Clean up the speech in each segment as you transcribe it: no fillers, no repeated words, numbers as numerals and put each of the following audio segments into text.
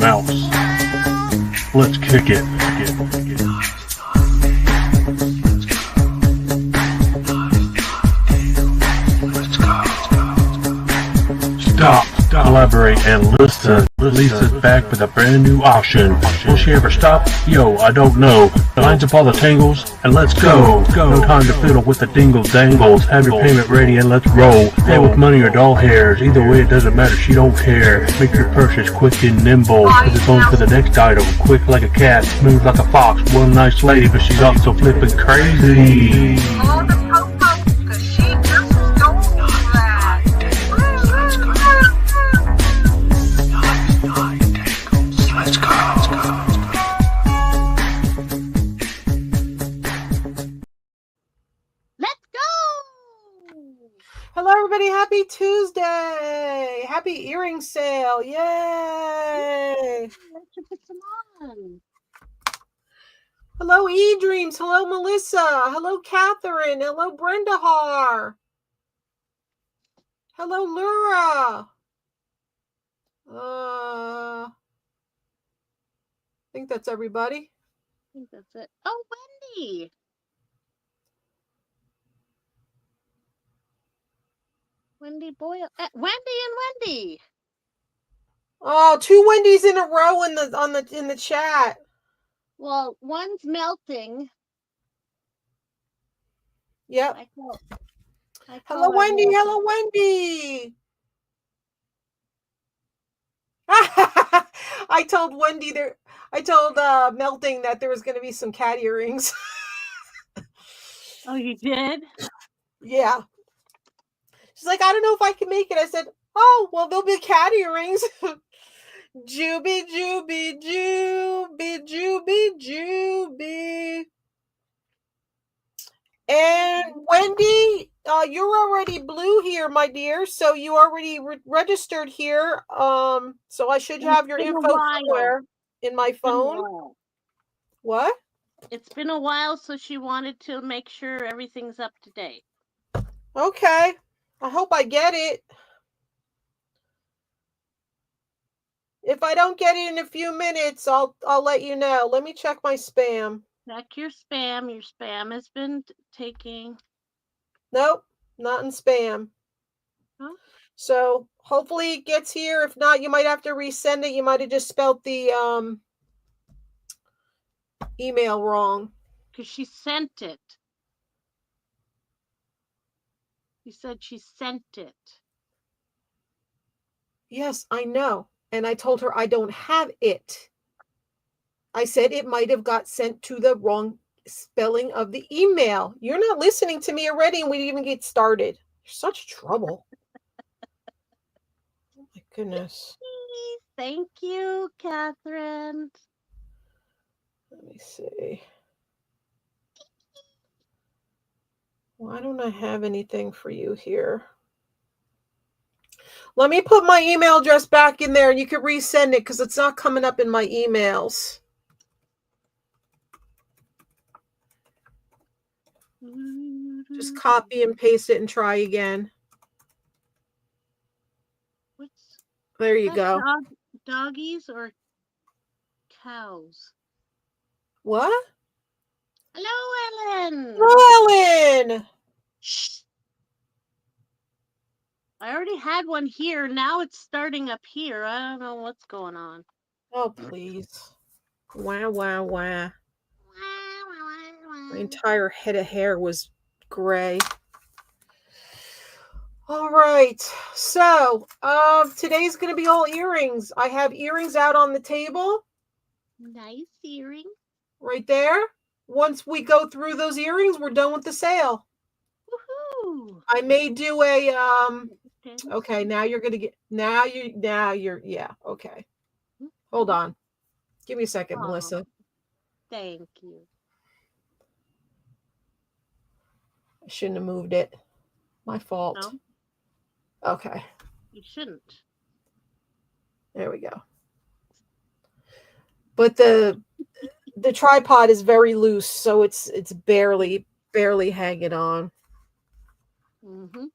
mouse. Let's kick it. Stop, collaborate, and listen. Lisa's back with a brand new auction. Will she ever stop? Yo, I don't know. Lines up all the tangles, and let's go. No time to fiddle with the dingles dangles. Have your payment ready and let's roll. Pay with money or doll hairs. Either way, it doesn't matter, she don't care. Make your purchase quick and nimble, cause it's on to the next item. Quick like a cat, smooth like a fox. One nice lady, but she's also flipping crazy. Hello, everybody. Happy Tuesday. Happy earring sale. Yay. Let's put some on. Hello, E-Dreams. Hello, Melissa. Hello, Catherine. Hello, Brenda Har. Hello, Laura. I think that's everybody. I think that's it. Oh, Wendy. Wendy Boyle. Wendy and Wendy. Oh, two Wendy's in a row in the chat. Well, one's melting. Yep. I call Hello, Wendy. melting. Hello, Wendy. I told Wendy Melting that there was going to be some cat earrings. Oh, you did? Yeah. She's like, I don't know if I can make it. I said, oh, well, there'll be cat earrings. Jooby, jooby, jooby, jooby, jooby. And Wendy, you're already blue here, my dear. So you already registered here. So I should have your info somewhere in my phone. What? It's been a while, so she wanted to make sure everything's up to date. Okay. I hope I get it. If I don't get it in a few minutes, I'll let you know. Let me check my spam. Check your spam. Your spam has been taking. Nope, not in spam. Huh? So hopefully it gets here. If not, you might have to resend it. You might have just spelled the email wrong. Because she sent it. You said she sent it. Yes, I know. And I told her I don't have it. I said it might have got sent to the wrong spelling of the email. You're not listening to me already, and we didn't even get started. You're such trouble. Oh my goodness. Thank you, Catherine. Let me see. Why don't I have anything for you here? Let me put my email address back in there and you can resend it because it's not coming up in my emails. Just copy and paste it and try again. There you go. Doggies or cows? What? Hello, Ellen. Hello, Ellen. Shh. I already had one here. Now it's starting up here. I don't know what's going on. Oh, please. Wow, wow, wow. My entire head of hair was gray. All right. So, today's going to be all earrings. I have earrings out on the table. Nice earring. Right there. Once we go through those earrings, we're done with the sale. Woohoo! I may do a okay, now you're gonna get yeah, okay. Hold on. Give me a second, Melissa. Thank you. I shouldn't have moved it. My fault. No? Okay. You shouldn't. There we go. But the tripod is very loose, so it's barely hanging on. Mm-hmm.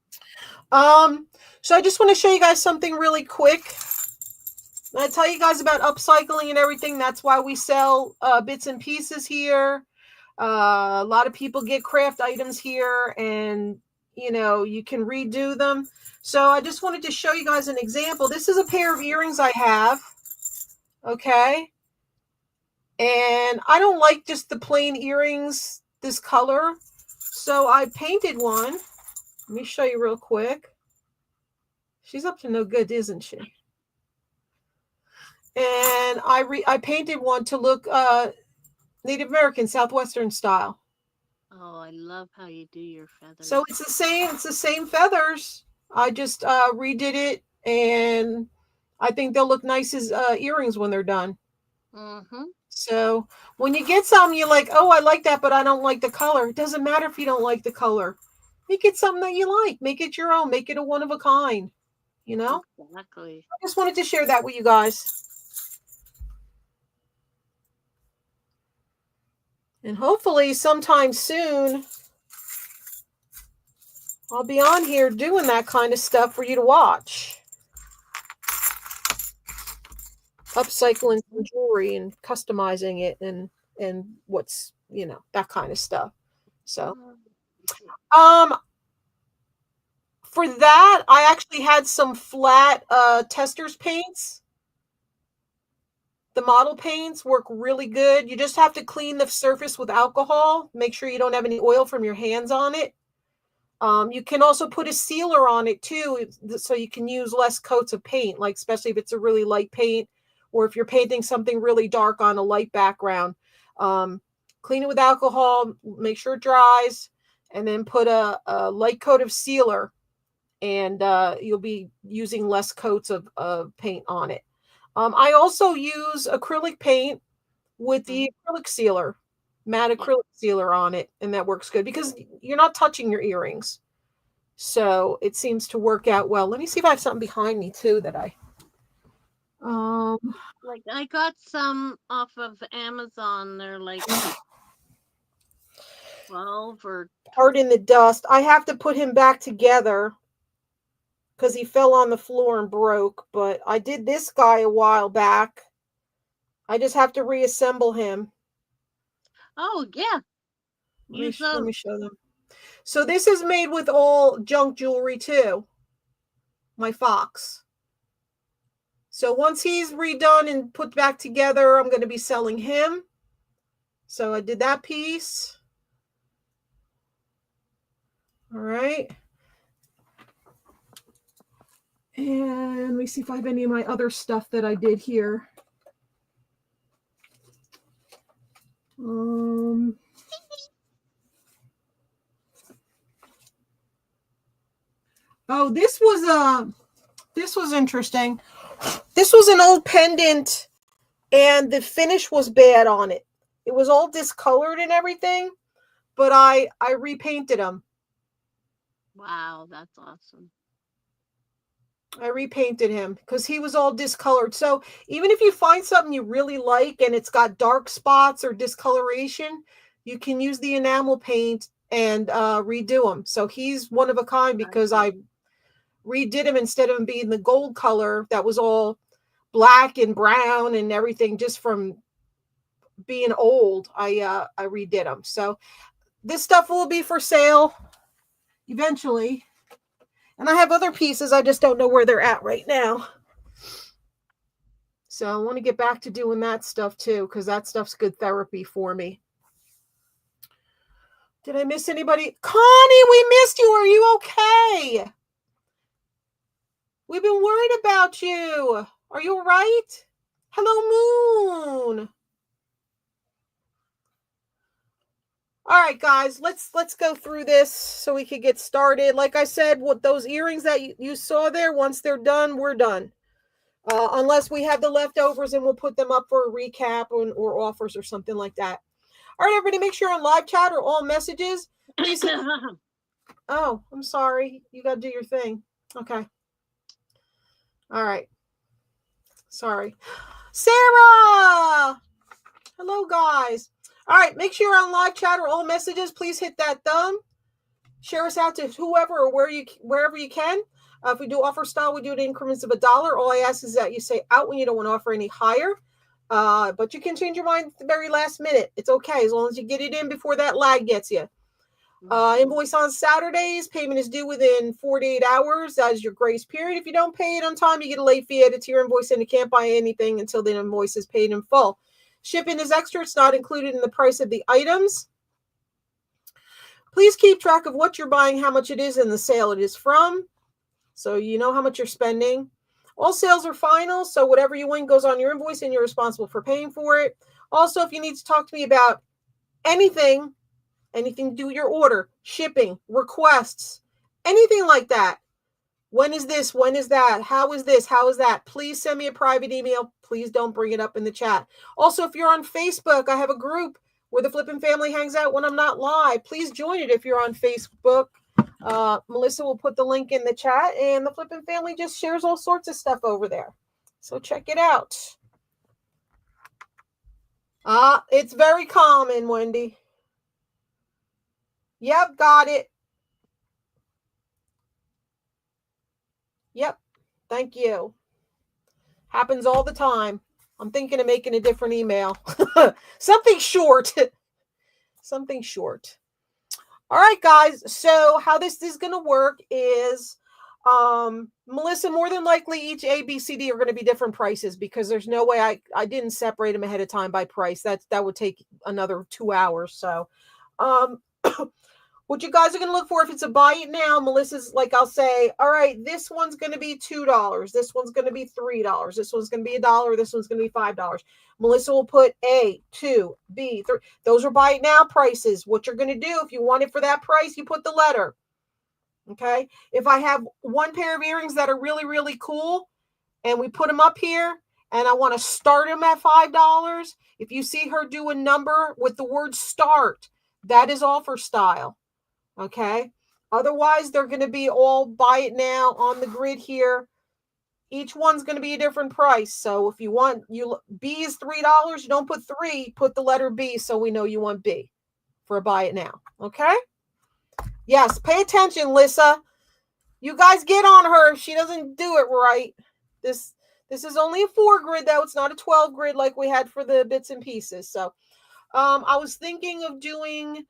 So I just want to show you guys something really quick. I tell you guys about upcycling and everything. That's why we sell bits and pieces here. A lot of people get craft items here, and you can redo them. So I just wanted to show you guys an example. This is a pair of earrings I have. Okay. And I don't like just the plain earrings, this color. So I painted one. Let me show you real quick. She's up to no good, isn't she? And I painted one to look Native American, Southwestern style. Oh, I love how you do your feathers. So it's the same feathers. I just redid it, and I think they'll look nice as earrings when they're done. Mm-hmm. So when you get something, you're like, oh, I like that, but I don't like the color. It doesn't matter if you don't like the color. Make it something that you like. Make it your own. Make it a one of a kind. Exactly. I just wanted to share that with you guys. And hopefully sometime soon, I'll be on here doing that kind of stuff for you to watch. Upcycling some jewelry and customizing it and what's, that kind of stuff. So, for that, I actually had some flat testers paints. The model paints work really good. You just have to clean the surface with alcohol. Make sure you don't have any oil from your hands on it. You can also put a sealer on it too, so you can use less coats of paint, like especially if it's a really light paint, or if you're painting something really dark on a light background. Clean it with alcohol, make sure it dries, and then put a light coat of sealer, and you'll be using less coats of paint on it. I also use acrylic paint with the acrylic sealer, matte acrylic sealer on it, and that works good because you're not touching your earrings. So it seems to work out well. Let me see if I have something behind me too that I like I got some off of Amazon. They're like 12 or Pardon the dust. I have to put him back together because he fell on the floor and broke, but I did this guy a while back. I just have to reassemble him. Oh, yeah. Let me show them. So this is made with all junk jewelry too. My fox. So once he's redone and put back together, I'm going to be selling him. So I did that piece. All right. And let me see if I have any of my other stuff that I did here. Oh, this was interesting. This was an old pendant, and the finish was bad on it. It was all discolored and everything, but I repainted them. Wow, that's awesome. I repainted him because he was all discolored. So even if you find something you really like and it's got dark spots or discoloration, you can use the enamel paint and redo him. So he's one of a kind because I redid him instead of him being the gold color that was all black and brown and everything just from being old. I redid him. So this stuff will be for sale eventually. And I have other pieces. I just don't know where they're at right now. So I want to get back to doing that stuff too, because that stuff's good therapy for me. Did I miss anybody? Connie, we missed you. Are you okay? We've been worried about you. Are you all right? Hello, Moon. All right, guys, let's go through this so we can get started. Like I said, what those earrings that you saw there, once they're done, we're done. Unless we have the leftovers and we'll put them up for a recap or offers or something like that. All right, everybody, make sure on live chat or all messages. Please. Oh, I'm sorry. You got to do your thing. Okay. All right. Sorry. Sarah! Hello, guys. All right, make sure on live chat or all messages, please hit that thumb. Share us out to whoever or wherever you can. If we do offer style, we do it in increments of $1. All I ask is that you say out when you don't want to offer any higher. But you can change your mind at the very last minute. It's okay, as long as you get it in before that lag gets you. Invoice on Saturdays. Payment is due within 48 hours. That is your grace period. If you don't pay it on time, you get a late fee added to your invoice, and you can't buy anything until the invoice is paid in full. Shipping is extra. It's not included in the price of the items. Please keep track of what you're buying, how much it is, and the sale it is from, so you know how much you're spending. All sales are final, so whatever you win goes on your invoice, and you're responsible for paying for it. Also, if you need to talk to me about anything to do with your order, shipping, requests, anything like that. When is this? When is that? How is this? How is that? Please send me a private email. Please don't bring it up in the chat. Also, if you're on Facebook, I have a group where the Flippin' Family hangs out when I'm not live. Please join it if you're on Facebook. Melissa will put the link in the chat, and the Flippin' Family just shares all sorts of stuff over there. So check it out. It's very common, Wendy. Yep, got it. Yep, thank you. Happens all the time. I'm thinking of making a different email. Something short. Something short. All right, guys. So how this is going to work is, Melissa, more than likely each A, B, C, D are going to be different prices, because there's no way I didn't separate them ahead of time by price. That would take another 2 hours. So, what you guys are going to look for, if it's a buy it now, Melissa's like, I'll say, all right, this one's going to be $2. This one's going to be $3. This one's going to be $1. This one's going to be $5. Melissa will put A, 2, B, 3. Those are buy it now prices. What you're going to do, if you want it for that price, you put the letter. Okay. If I have one pair of earrings that are really, really cool, and we put them up here, and I want to start them at $5, if you see her do a number with the word start, that is offer style. Okay. Otherwise, they're going to be all buy it now on the grid here. Each one's going to be a different price. So if you want, B is $3, you don't put 3, put the letter B, so we know you want B for a buy it now. Okay. Yes. Pay attention, Lissa. You guys get on her if she doesn't do it right. This is only a 4 grid, though. It's not a 12 grid like we had for the bits and pieces. So I was thinking of doing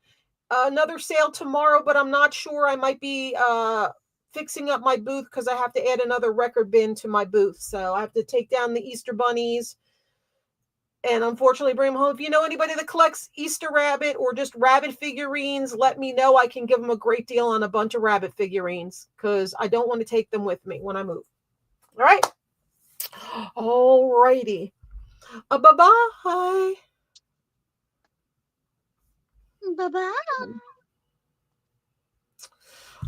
another sale tomorrow, but I'm not sure. I might be fixing up my booth, because I have to add another record bin to my booth. So I have to take down the Easter bunnies and unfortunately bring them home. If you know anybody that collects Easter rabbit or just rabbit figurines, let me know. I can give them a great deal on a bunch of rabbit figurines, because I don't want to take them with me when I move. All right. All righty. Bye-bye. Bye-bye.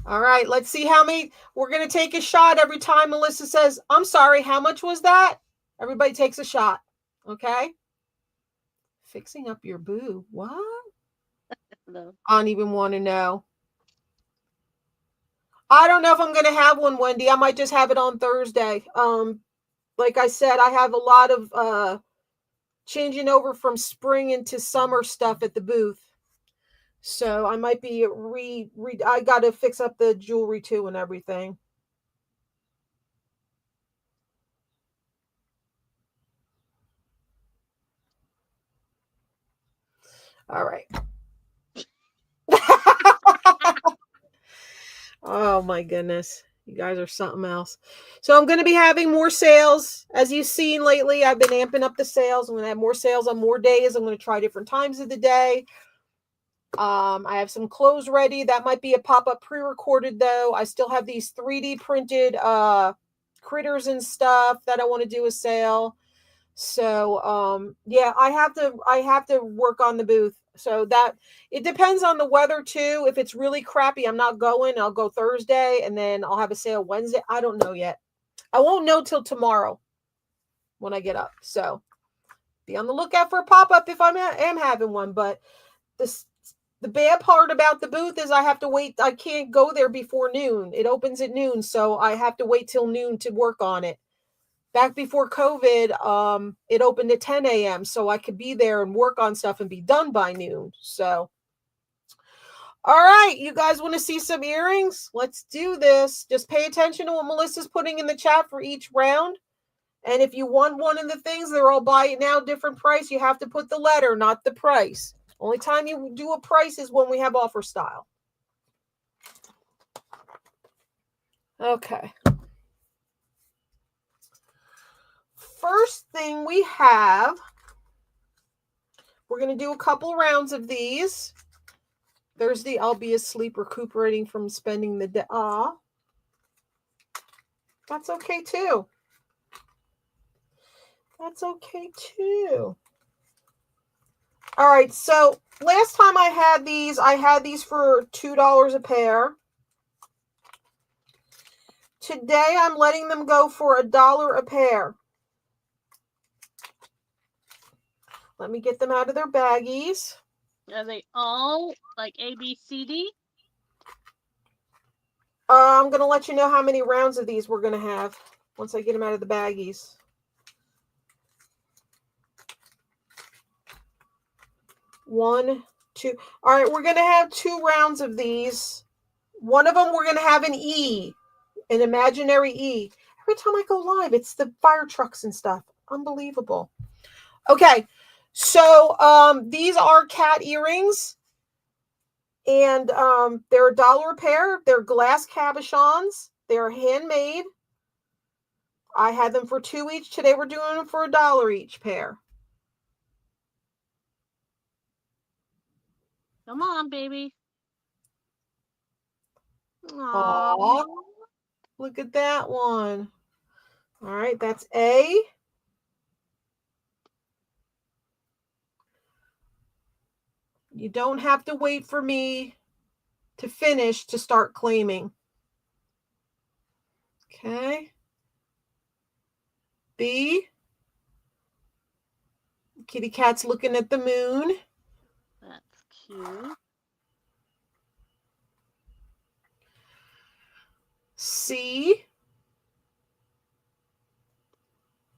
All right, let's see how many. We're going to take a shot every time Melissa says, I'm sorry, how much was that? Everybody takes a shot. Okay. Fixing up your boo. What? No. I don't even want to know. I don't know if I'm going to have one, Wendy. I might just have it on Thursday. Like I said, I have a lot of changing over from spring into summer stuff at the booth. So I might be I got to fix up the jewelry too and everything. All right. Oh my goodness. You guys are something else. So I'm going to be having more sales. As you've seen lately, I've been amping up the sales. I'm going to have more sales on more days. I'm going to try different times of the day. I have some clothes ready. That might be a pop-up pre-recorded, though. I still have these 3D printed critters and stuff that I want to do a sale. So yeah, I have to work on the booth. So that it depends on the weather too. If it's really crappy, I'm not going. I'll go Thursday, and then I'll have a sale Wednesday. I don't know yet. I won't know till tomorrow when I get up. So be on the lookout for a pop-up if I am having one. But the bad part about the booth is I have to wait. I can't go there before noon. It opens at noon, so I have to wait till noon to work on it. Back before COVID, it opened at 10 a.m., so I could be there and work on stuff and be done by noon. So All right, you guys want to see some earrings? Let's do this. Just pay attention to what Melissa's putting in the chat for each round. And if you want one of the things, they're all buy it now, different price. You have to put the letter, not the price. Only time you do a price is when we have offer style. Okay. First thing we have, we're going to do a couple rounds of these. There's the I'll be asleep recuperating from spending the day. That's okay too. That's okay too. All right, so last time I had these for $2 a pair. Today I'm letting them go for $1 a pair. Let me get them out of their baggies. Are they all like A, B, C, D? I'm going to let you know how many rounds of these we're going to have once I get them out of the baggies. One, two. All right, we're going to have 2 rounds of these. One of them we're going to have an E, an imaginary E. Every time I go live, it's the fire trucks and stuff. Unbelievable. Okay, so these are cat earrings. And they're $1 a pair. They're glass cabochons. They're handmade. I had them for $2 each. Today we're doing them for $1 each pair. Come on, baby. Aww. Look at that one. All right, that's A. You don't have to wait for me to finish to start claiming. Okay. B. Kitty cat's looking at the moon. That's cute. C.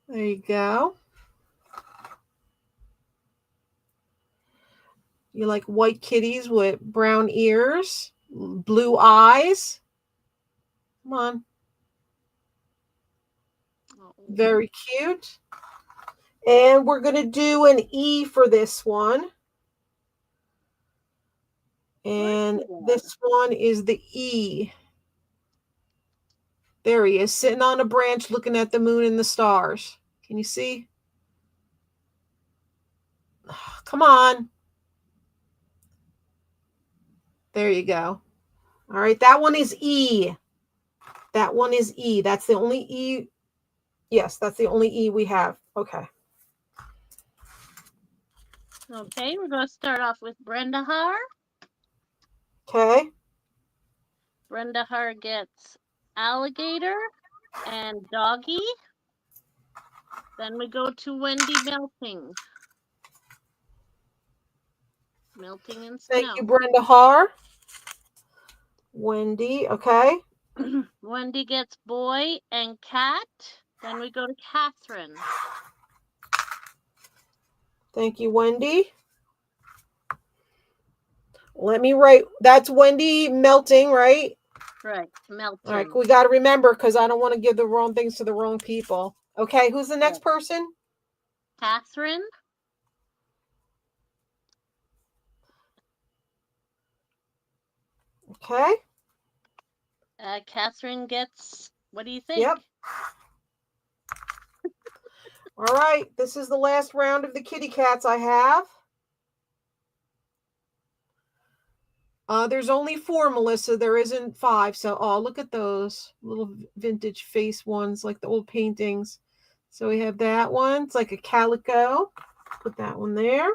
There you go. You like white kitties with brown ears, blue eyes. Come on. Very cute. And we're going to do an E for this one. And this one is the E. There he is, sitting on a branch looking at the moon and the stars. Can you see? Come on. There you go. All right, that one is E. That one is E. That's the only E. Yes, that's the only E we have. Okay. Okay, we're going to start off with Brenda Har. Okay. Brenda Har gets alligator and doggy. Then we go to Wendy Melting. Melting in snow. Thank you, Brenda Har. Wendy, okay. Wendy gets boy and cat. Then we go to Catherine. Thank you, Wendy. Let me write. That's Wendy Melting, right? Right, Melting. All right, we got to remember because I don't want to give the wrong things to the wrong people. Okay, who's the next person? Catherine. Okay. Catherine gets, what do you think? Yep. All right, this is the last round of the kitty cats I have. There's only 4, Melissa. There isn't 5. So, look at those little vintage face ones, like the old paintings. So we have that one. It's like a calico. Put that one there.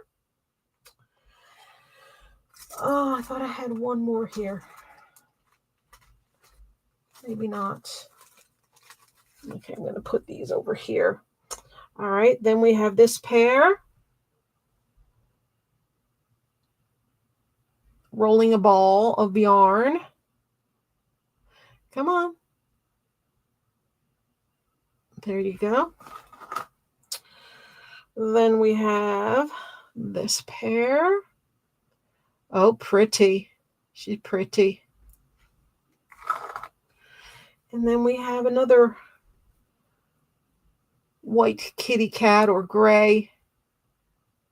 Oh, I thought I had one more here. Maybe not. Okay, I'm going to put these over here. All right, then we have this pair. Rolling a ball of yarn. Come on. There you go. Then we have this pair. Oh, pretty. She's pretty. And then we have another white kitty cat or gray.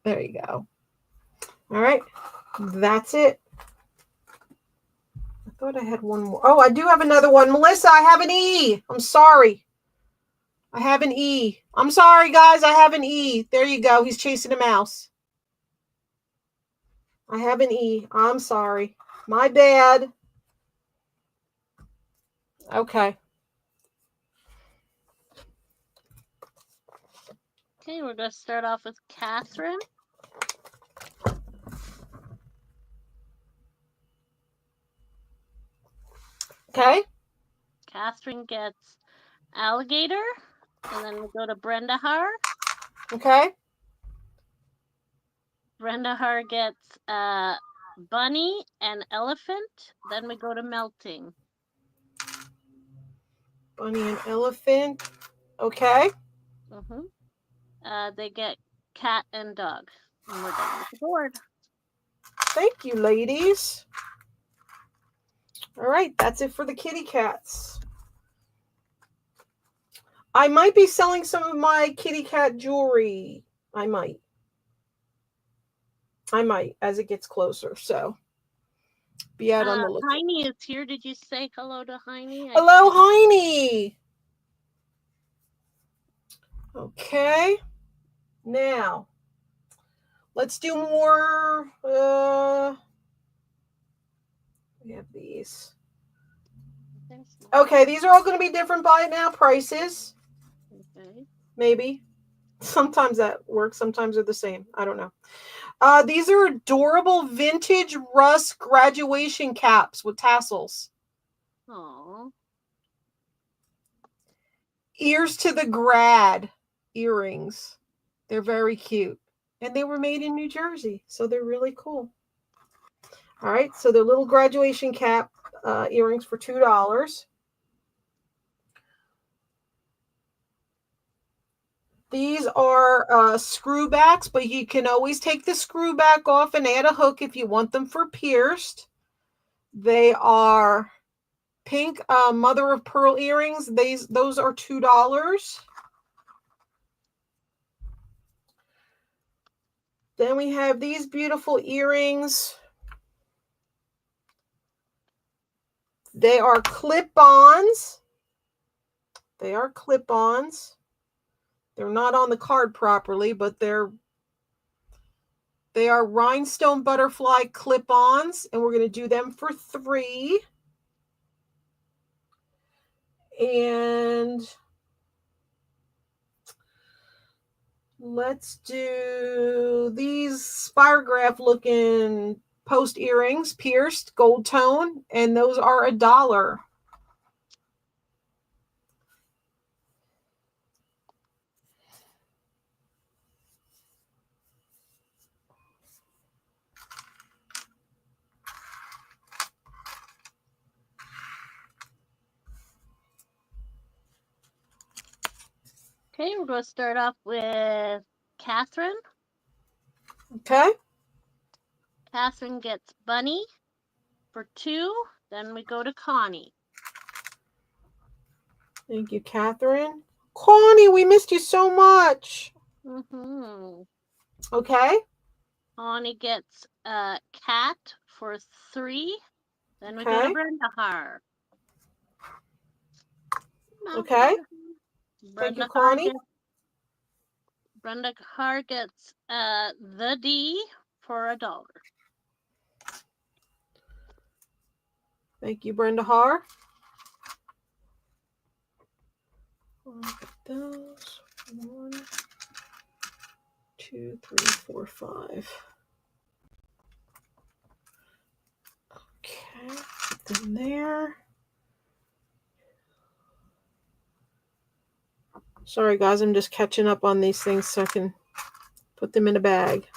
There you go. All right. That's it. I thought I had one more. Oh, I do have another one. Melissa, I have an E. I'm sorry. I have an E. I'm sorry, guys. I have an E. There you go. He's chasing a mouse. I have an E. I'm sorry. My bad. Okay. Okay, we're going to start off with Catherine. Okay. Catherine gets alligator, and then we go to Brenda Har. Okay. Brenda Har gets bunny and elephant. Then we go to melting. Bunny and elephant. Okay. They get cat and dog. And we're done with the board. Thank you, ladies. All right, that's it for the kitty cats. I might be selling some of my kitty cat jewelry. I might, as it gets closer. So be out on the lookout. Heine is here. Did you say hello to Heine? Hello, Heine. Okay. Now, let's do more. We have these. Okay, these are all going to be different buy it now prices. Okay. Maybe. Sometimes that works. Sometimes they're the same. I don't know. These are adorable vintage rust graduation caps with tassels. Aww. Ears to the grad earrings. They're very cute. And they were made in New Jersey, so they're really cool. All right, so they're little graduation cap earrings for $2. These are screw backs, but you can always take the screw back off and add a hook if you want them for pierced. They are pink mother of pearl earrings. Those are $2. Then we have these beautiful earrings. They are clip-ons. They are clip-ons. They're not on the card properly, but they are rhinestone butterfly clip-ons, and we're going to do them for $3. And let's do these spirograph looking post earrings, pierced, gold tone, and those are $1. Okay, we're going to start off with Catherine. Okay. Catherine gets bunny for $2. Then we go to Connie. Thank you, Catherine. Connie, we missed you so much. Okay. Connie gets cat for $3. Then we go to Brenda Har. Okay. Thank you, Connie. Brenda Har gets the D for $1. Thank you, Brenda Har. Look at those. 1, 2, 3, 4, 5. Okay, put them there. Sorry, guys, I'm just catching up on these things so I can put them in a bag.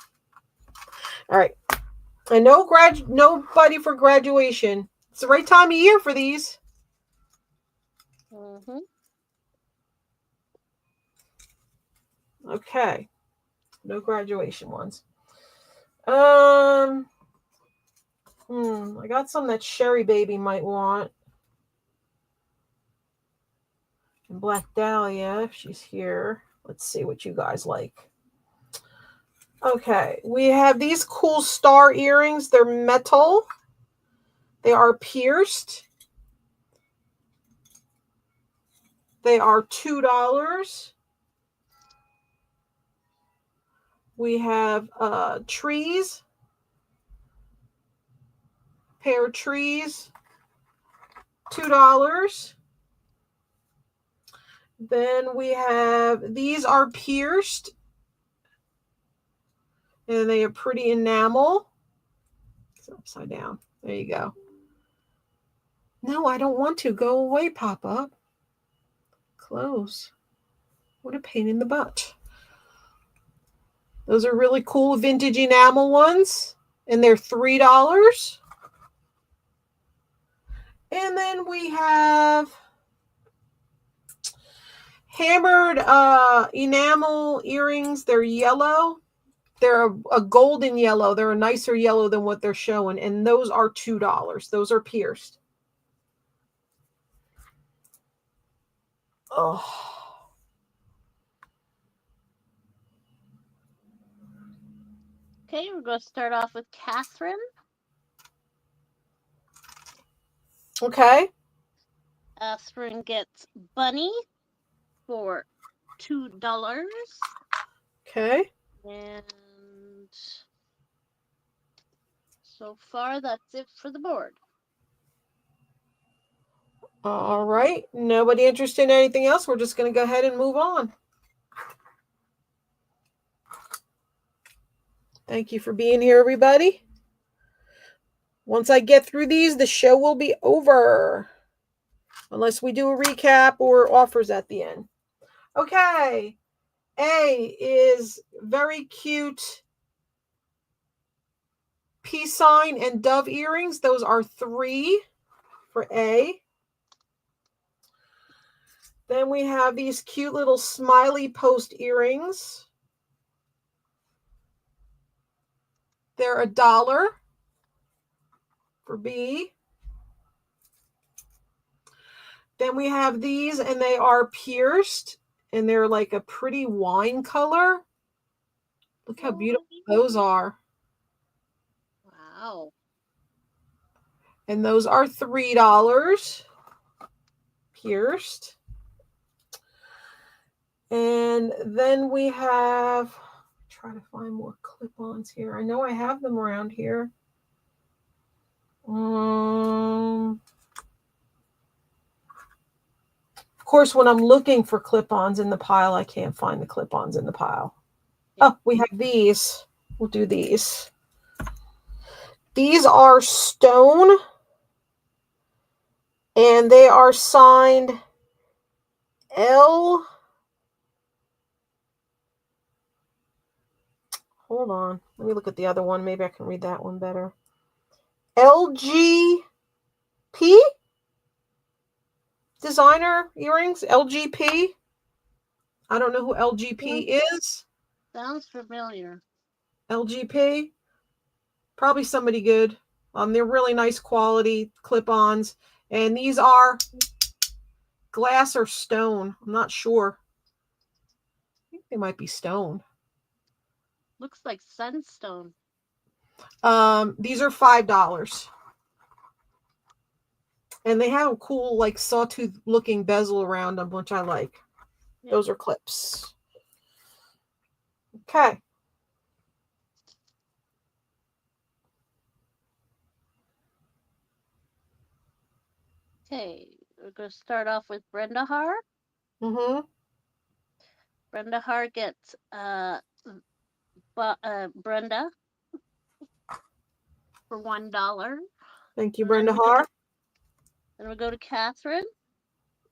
All right. I know nobody for graduation. It's the right time of year for these. Okay. No graduation ones. I got some that Sherry Baby might want. And Black Dahlia, if she's here. Let's see what you guys like. Okay, we have these cool star earrings. They're metal. They are pierced. They are $2. We have trees. Pair of trees. $2. Then we have, these are pierced. And they are pretty enamel. It's upside down. There you go. No, I don't want to. Go away, pop-up. Close. What a pain in the butt. Those are really cool vintage enamel ones. And they're $3. And then we have hammered enamel earrings. They're yellow. They're a golden yellow. They're a nicer yellow than what they're showing. And those are $2. Those are pierced. Oh. Okay, we're going to start off with Catherine. Okay. Catherine gets Bunny for $2. Okay. And so far, that's it for the board. All right. Nobody interested in anything else? We're just going to go ahead and move on. Thank you for being here, everybody. Once I get through these, the show will be over. Unless we do a recap or offers at the end. Okay. A is very cute peace sign and dove earrings. Those are $3 for A. Then we have these cute little smiley post earrings. They're $1 for B. Then we have these, and they are pierced, and they're like a pretty wine color. Look how beautiful those are. Wow. And those are $3 pierced. And then we have, try to find more clip-ons here. I know I have them around here. Of course, when I'm looking for clip-ons in the pile, I can't find the clip-ons in the pile. Oh, we have these. We'll do these. These are stone, and they are signed L. Hold on. Let me look at the other one. Maybe I can read that one better. LGP? Designer earrings? LGP? I don't know who LGP is. Sounds familiar. LGP? Probably somebody good. They're really nice quality clip-ons. And these are glass or stone. I'm not sure. I think they might be stone. Looks like sunstone. These are $5. And they have a cool, like, sawtooth looking bezel around them, which I like. Yeah. Those are clips. Okay. Okay, we're going to start off with Brenda Har. Mm-hmm. Brenda Har gets Brenda for $1. Thank you, Brenda Har. Then we go to Catherine.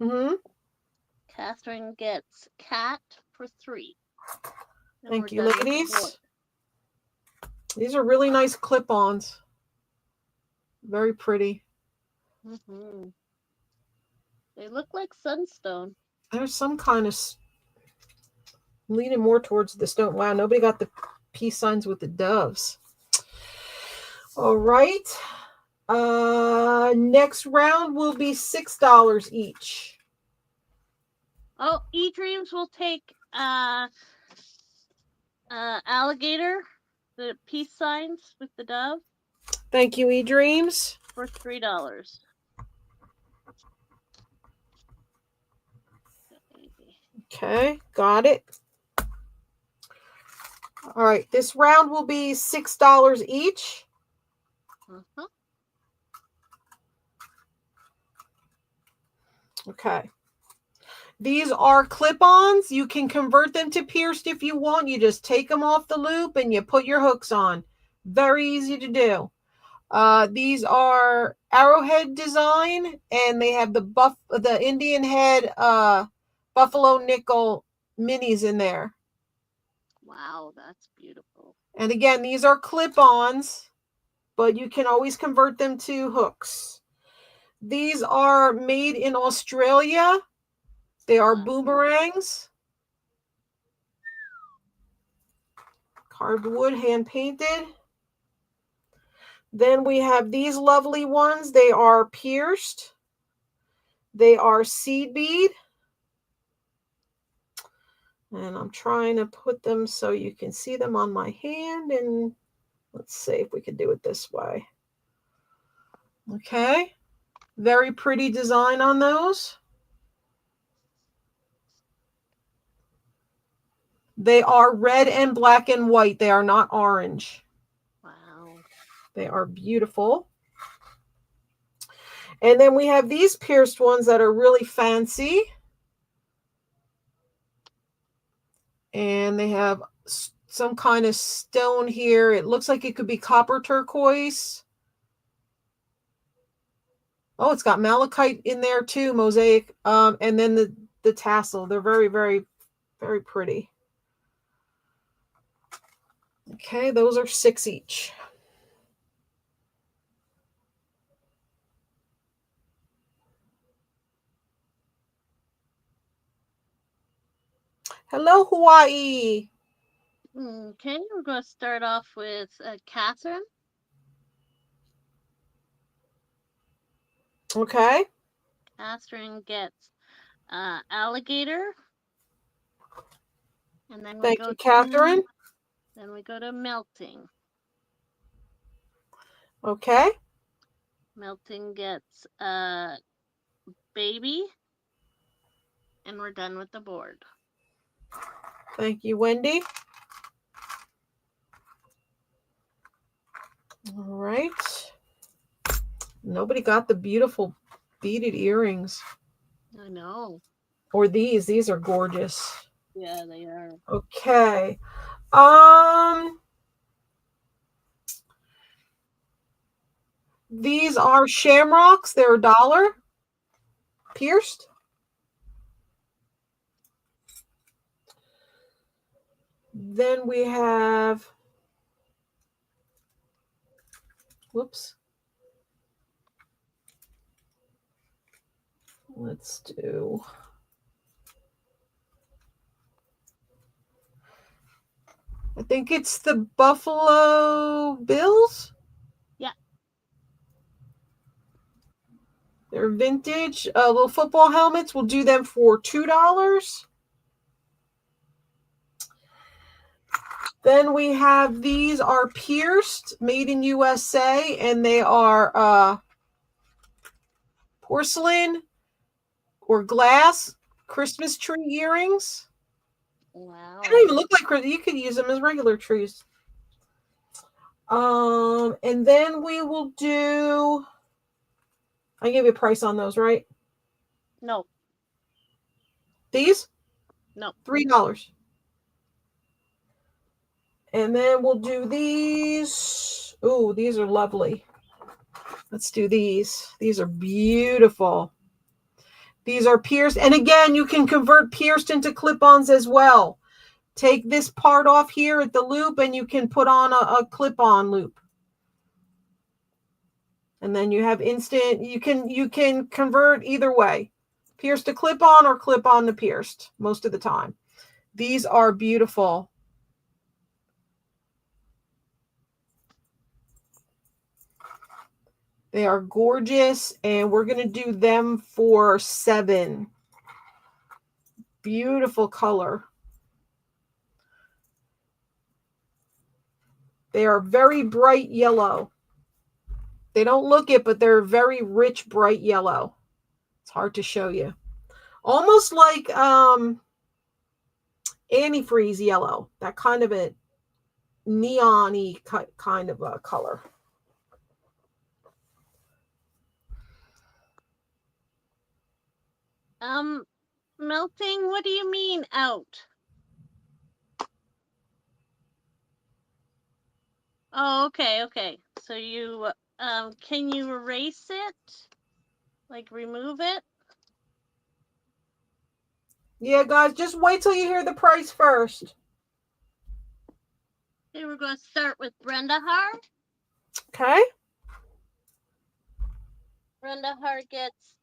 Mm-hmm. Catherine gets Cat for $3. Thank you, ladies. These are really nice clip-ons. Very pretty. Mm-hmm. They look like sunstone. There's some kind of leaning more towards the stone. Wow, nobody got the peace signs with the doves. All right. Next round will be $6 each. Oh, eDreams will take alligator, the peace signs with the dove. Thank you, eDreams. For $3. Okay, got it. All right, this round will be $6 each. Okay. These are clip-ons. You can convert them to pierced if you want. You just take them off the loop and you put your hooks on. Very easy to do. These are arrowhead design, and they have the Indian head buffalo nickel minis in there. Wow, that's beautiful. And again, these are clip-ons, but you can always convert them to hooks. These are made in Australia. They are boomerangs. Carved wood, hand painted. Then we have these lovely ones. They are pierced. They are seed bead. And I'm trying to put them so you can see them on my hand. And let's see if we can do it this way. Okay. Very pretty design on those. They are red and black and white. They are not orange. Wow. They are beautiful. And then we have these pierced ones that are really fancy. And they have some kind of stone here. It looks like it could be copper turquoise. Oh, it's got malachite in there too, mosaic. And then the tassel. They're very, very, very pretty. Okay, those are $6 each. Hello, Hawaii. Okay, we're going to start off with Catherine. Okay. Catherine gets alligator. And then Thank you, Catherine. Then we go to melting. Okay. Melting gets baby. And we're done with the board. Thank you, Wendy. All right. Nobody got the beautiful beaded earrings. I know. Or these. These are gorgeous. Yeah, they are. Okay. These are shamrocks. They're $1. Pierced. Then we have, whoops. Let's do, I think it's the Buffalo Bills. Yeah. They're vintage. Little football helmets. We'll do them for $2. Then we have these are pierced, made in USA, and they are porcelain or glass Christmas tree earrings. Wow. They don't even look like, you could use them as regular trees. And then we will do, I gave you a price on those, right? No. These? No. $3. And then we'll do these. Oh, these are lovely. Let's do these. These are beautiful. These are pierced. And again, you can convert pierced into clip-ons as well. Take this part off here at the loop and you can put on a clip-on loop. And then you have instant, you can convert either way. Pierced to clip-on or clip-on to pierced most of the time. These are beautiful. They are gorgeous, and we're going to do them for $7. Beautiful color. They are very bright yellow. They don't look it, but they're very rich, bright yellow. It's hard to show you. Almost like antifreeze yellow. That kind of a neon-y kind of a color. Melting, what do you mean out? Oh, okay. So you can you erase it? Like remove it? Yeah, guys, just wait till you hear the price first. Okay, we're going to start with Brenda Har. Okay. Brenda Har gets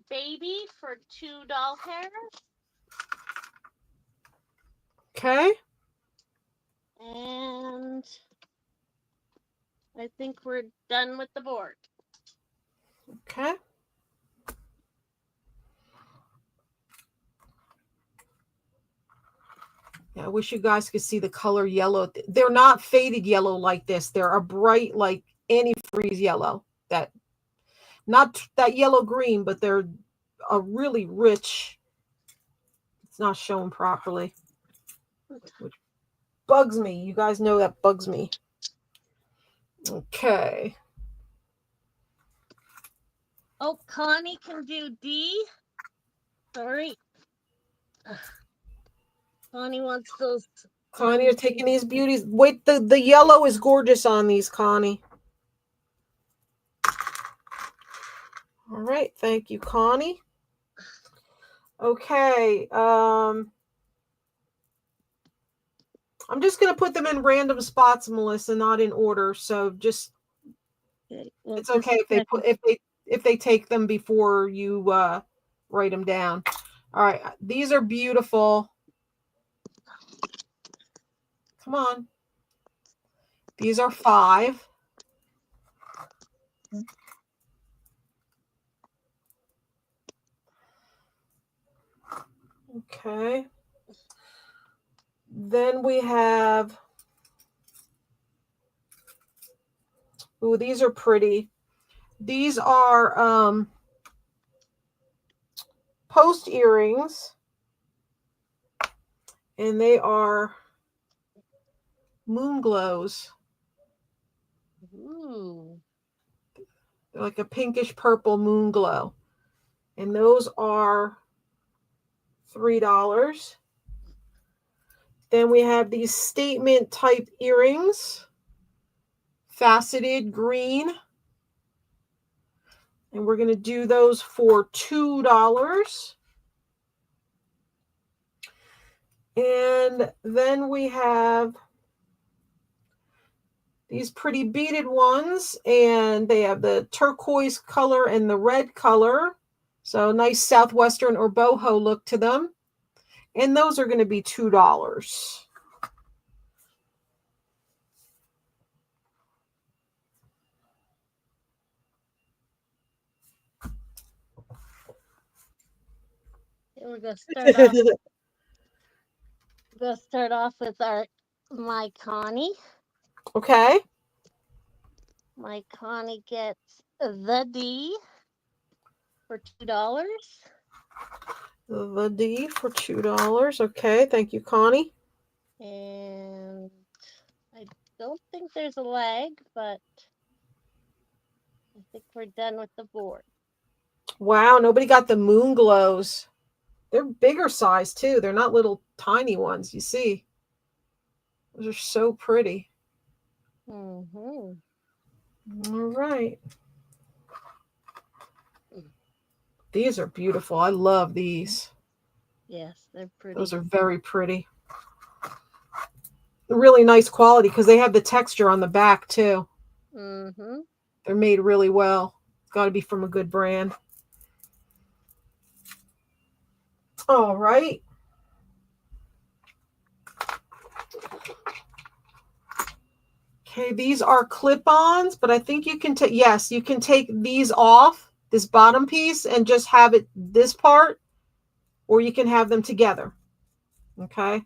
baby for $2 hairs. Okay. And I think we're done with the board. Okay. Yeah, I wish you guys could see the color yellow. They're not faded yellow like this. They're a bright, like antifreeze yellow. That, not that yellow green, but they're a really rich. It's not shown properly, which bugs me. You guys know that bugs me. Okay. Oh, Connie can do D. Sorry. Connie wants those. Connie, you're taking these beauties. Wait, the yellow is gorgeous on these, Connie. All right, thank you, Connie. Okay, I'm just gonna put them in random spots, Melissa, not in order. So just it's okay if they take them before you write them down. All right, these are beautiful. Come on, these are $5. Okay. Then we have, ooh, these are pretty. These are post earrings, and they are moon glows. Ooh. They're like a pinkish purple moon glow. And those are $3. Then we have these statement type earrings, faceted green. And we're going to do those for $2. And then we have these pretty beaded ones, and they have the turquoise color and the red color. So nice southwestern or boho look to them. And those are going to be $2. We're gonna start off. We're gonna start off with my Connie. Okay. My Connie gets the D for $2. The D for $2. Okay, thank you, Connie. And I don't think there's a lag, but I think we're done with the board. Wow, nobody got the moon glows. They're bigger size too. They're not little tiny ones, you see. Those are so pretty. Mm-hmm. All right. These are beautiful. I love these. Yes, they're pretty. Those are very pretty. Really nice quality because they have the texture on the back too. Mm-hmm. They're made really well. Got to be from a good brand. All right. Okay, these are clip-ons, but I think you can take, yes, you can take these off, this bottom piece, and just have it this part, or you can have them together. Okay,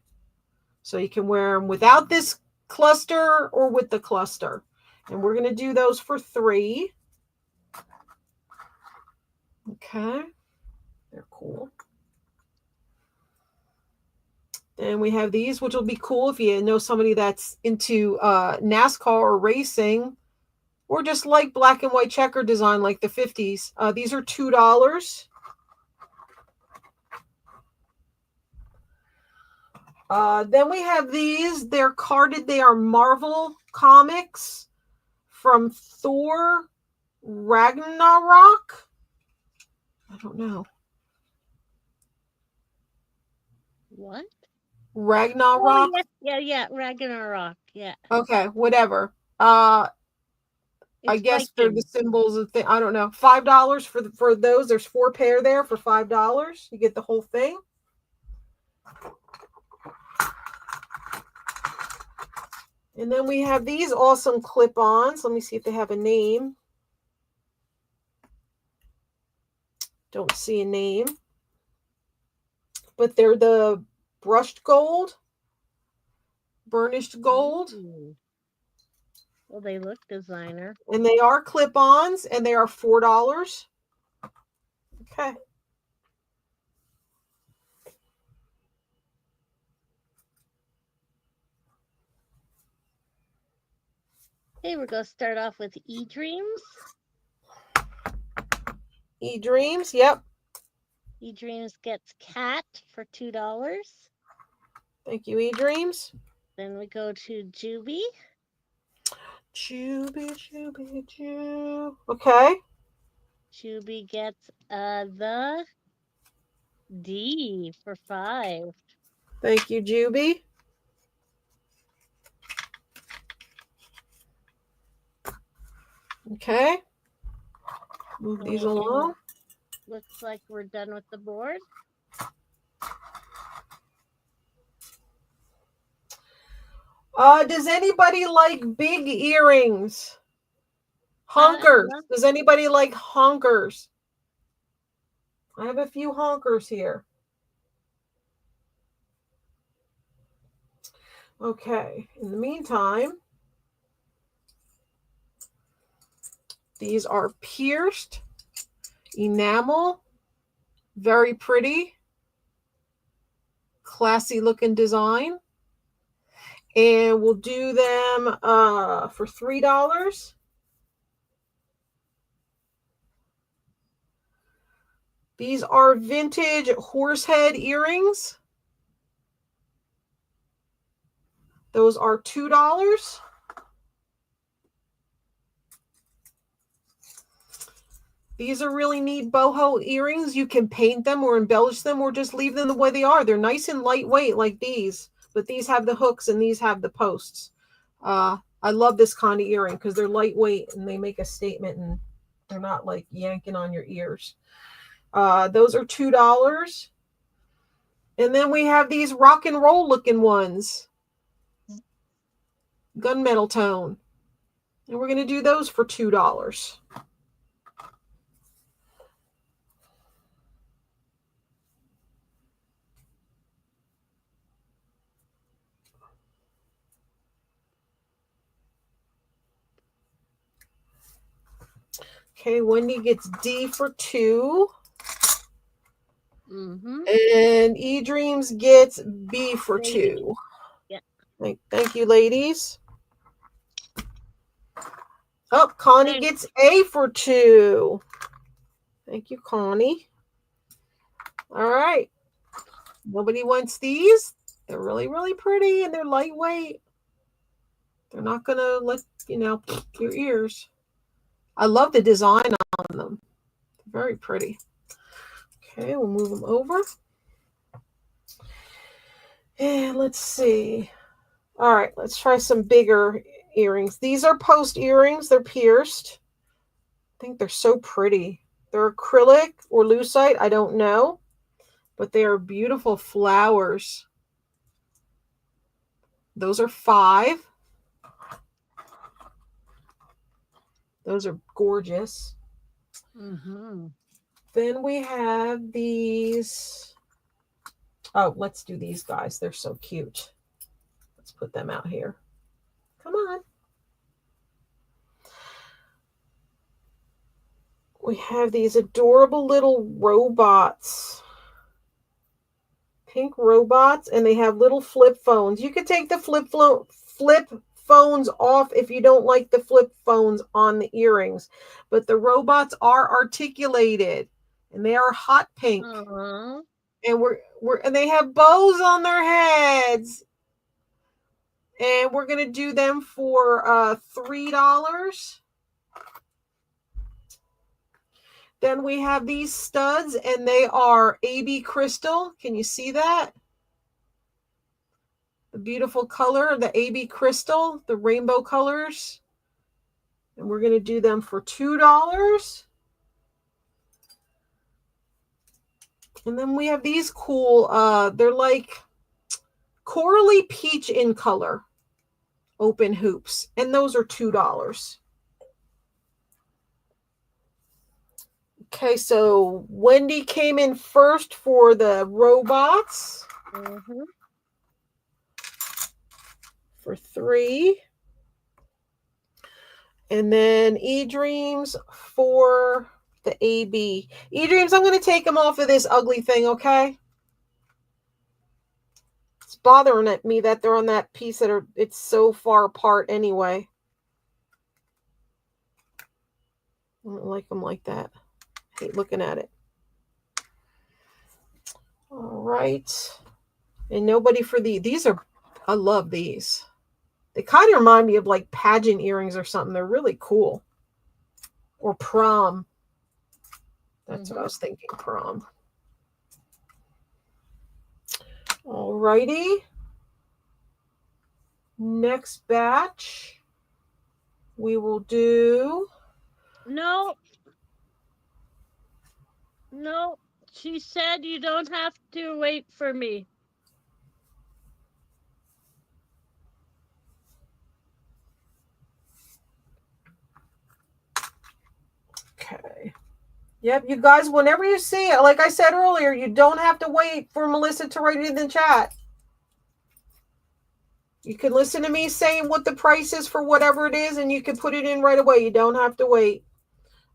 so you can wear them without this cluster or with the cluster. And we're going to do those for $3. Okay, they're cool. And we have these, which will be cool if you know somebody that's into NASCAR or racing, or just like black and white checker design like the 50s. These are $2. Then we have these. They're carded. They are Marvel comics from Thor Ragnarok. I don't know. What? Ragnarok. Oh, yeah, Ragnarok. Yeah. Okay, whatever. I It's guess they're the Viking. symbols of thing. I don't know. $5 for those. There's 4 pair there for $5. You get the whole thing. And then we have these awesome clip-ons. Let me see if they have a name. Don't see a name. But they're the brushed gold, burnished gold. Ooh. Well, they look designer. And they are clip-ons, and they are $4. Okay. Okay, we're going to start off with eDreams. eDreams, yep. eDreams gets cat for $2. Thank you, eDreams. Then we go to Juby. Juby. Okay. Juby gets the D for $5. Thank you, Juby. Okay. Move these along. Looks like we're done with the board. Does anybody like big earrings? Honkers. Does anybody like honkers? I have a few honkers here. Okay. In the meantime, these are pierced enamel. Very pretty. Classy looking design. And we'll do them for $3. These are vintage horsehead earrings. Those are $2. These are really neat boho earrings. You can paint them or embellish them or just leave them the way they are. They're nice and lightweight like these, but these have the hooks and these have the posts. I love this kind of earring because they're lightweight and they make a statement and they're not like yanking on your ears. Those are $2. And then we have these rock and roll looking ones. Gunmetal tone. And we're going to do those for $2. Okay, Wendy gets D for $2. Mm-hmm. And eDreams gets B for $2. Yeah. Thank you, ladies. Oh, Connie gets A for $2. Thank you, Connie. All right. Nobody wants these. They're really, really pretty and they're lightweight. They're not going to let, your ears. I love the design on them. Very pretty. Okay, we'll move them over. And let's see. All right, let's try some bigger earrings. These are post earrings. They're pierced. I think they're so pretty. They're acrylic or lucite. I don't know. But they are beautiful flowers. Those are $5. Those are gorgeous. Mm-hmm. Then we have these. Oh, let's do these guys. They're so cute. Let's put them out here. Come on. We have these adorable little robots. Pink robots, and they have little flip phones. You could take the flip phones off if you don't like the flip phones on the earrings. But the robots are articulated, and they are hot pink. Uh-huh. And they have bows on their heads. And we're gonna do them for $3. Then we have these studs, and they are AB crystal. Can you see that? The beautiful color, the AB crystal, the rainbow colors. And we're going to do them for $2. And then we have these cool, they're like corally peach in color, open hoops. And those are $2. Okay, so Wendy came in first for the robots. Mm-hmm. For $3. And then eDreams for the AB. eDreams, I'm going to take them off of this ugly thing, okay? It's bothering me that they're on that piece it's so far apart anyway. I don't like them like that. I hate looking at it. All right. And nobody for these are, I love these. They kind of remind me of like pageant earrings or something. They're really cool. Or prom. That's what I was thinking, prom. All righty. Next batch, we will do. No. No. She said you don't have to wait for me. Okay. Yep, you guys, whenever you see it, like I said earlier, you don't have to wait for Melissa to write it in the chat. You can listen to me saying what the price is for whatever it is, and you can put it in right away. You don't have to wait.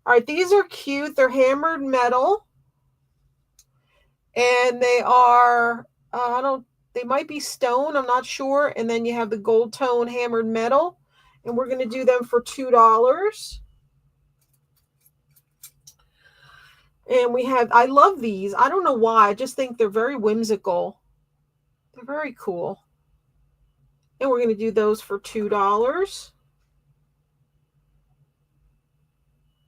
All right, these are cute. They're hammered metal. And they are, they might be stone. I'm not sure. And then you have the gold tone hammered metal. And we're going to do them for $2. And we have, I love these. I don't know why. I just think they're very whimsical. They're very cool. And we're going to do those for $2.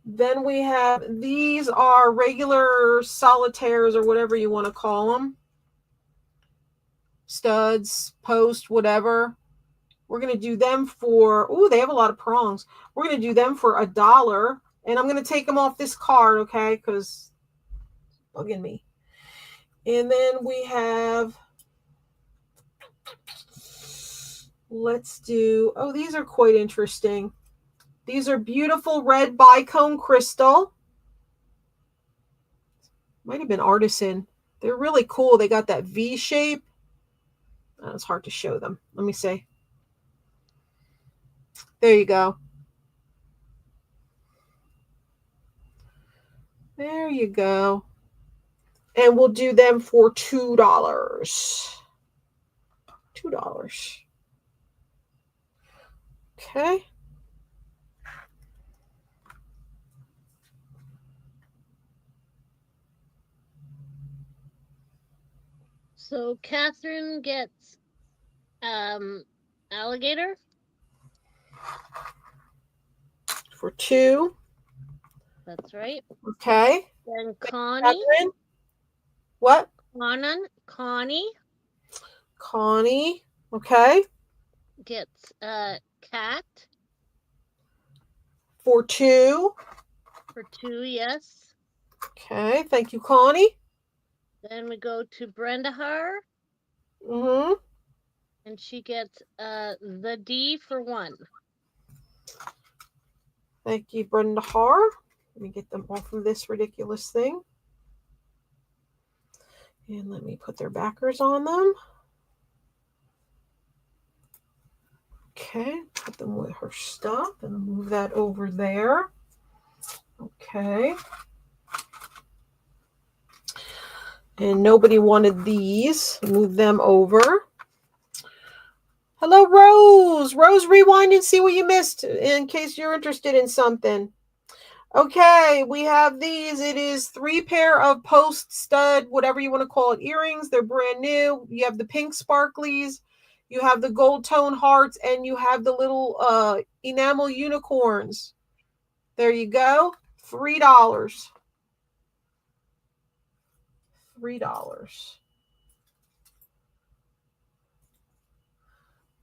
Then we have, these are regular solitaires or whatever you want to call them. Studs, post, whatever. We're going to do them for, they have a lot of prongs. We're going to do them for $1. And I'm going to take them off this card, okay? Because bugging me. And then we have, let's do, these are quite interesting. These are beautiful red bicone crystal. Might have been artisan. They're really cool. They got that V shape. It's hard to show them. Let me see. There you go. There you go. And we'll do them for $2. $2. Okay. So Catherine gets alligator For $2. That's right. Okay. Then Connie. Catherine. What? Connie Okay. gets cat For $2. for $2, yes. Okay. Thank you, Connie. Then we go to Brenda Har. Mm-hmm. And she gets the D for $1. Thank you, Brenda Har. Let me get them off of this ridiculous thing. And let me put their backers on them. Okay, put them with her stuff and move that over there. Okay. And nobody wanted these. Move them over. Hello, Rose. Rose, rewind and see what you missed in case you're interested in something. Okay, we have these. It is 3 pair of post stud, whatever you want to call it, earrings. They're brand new. You have the pink sparklies. You have the gold tone hearts, and you have the little enamel unicorns. There you go. $3. $3.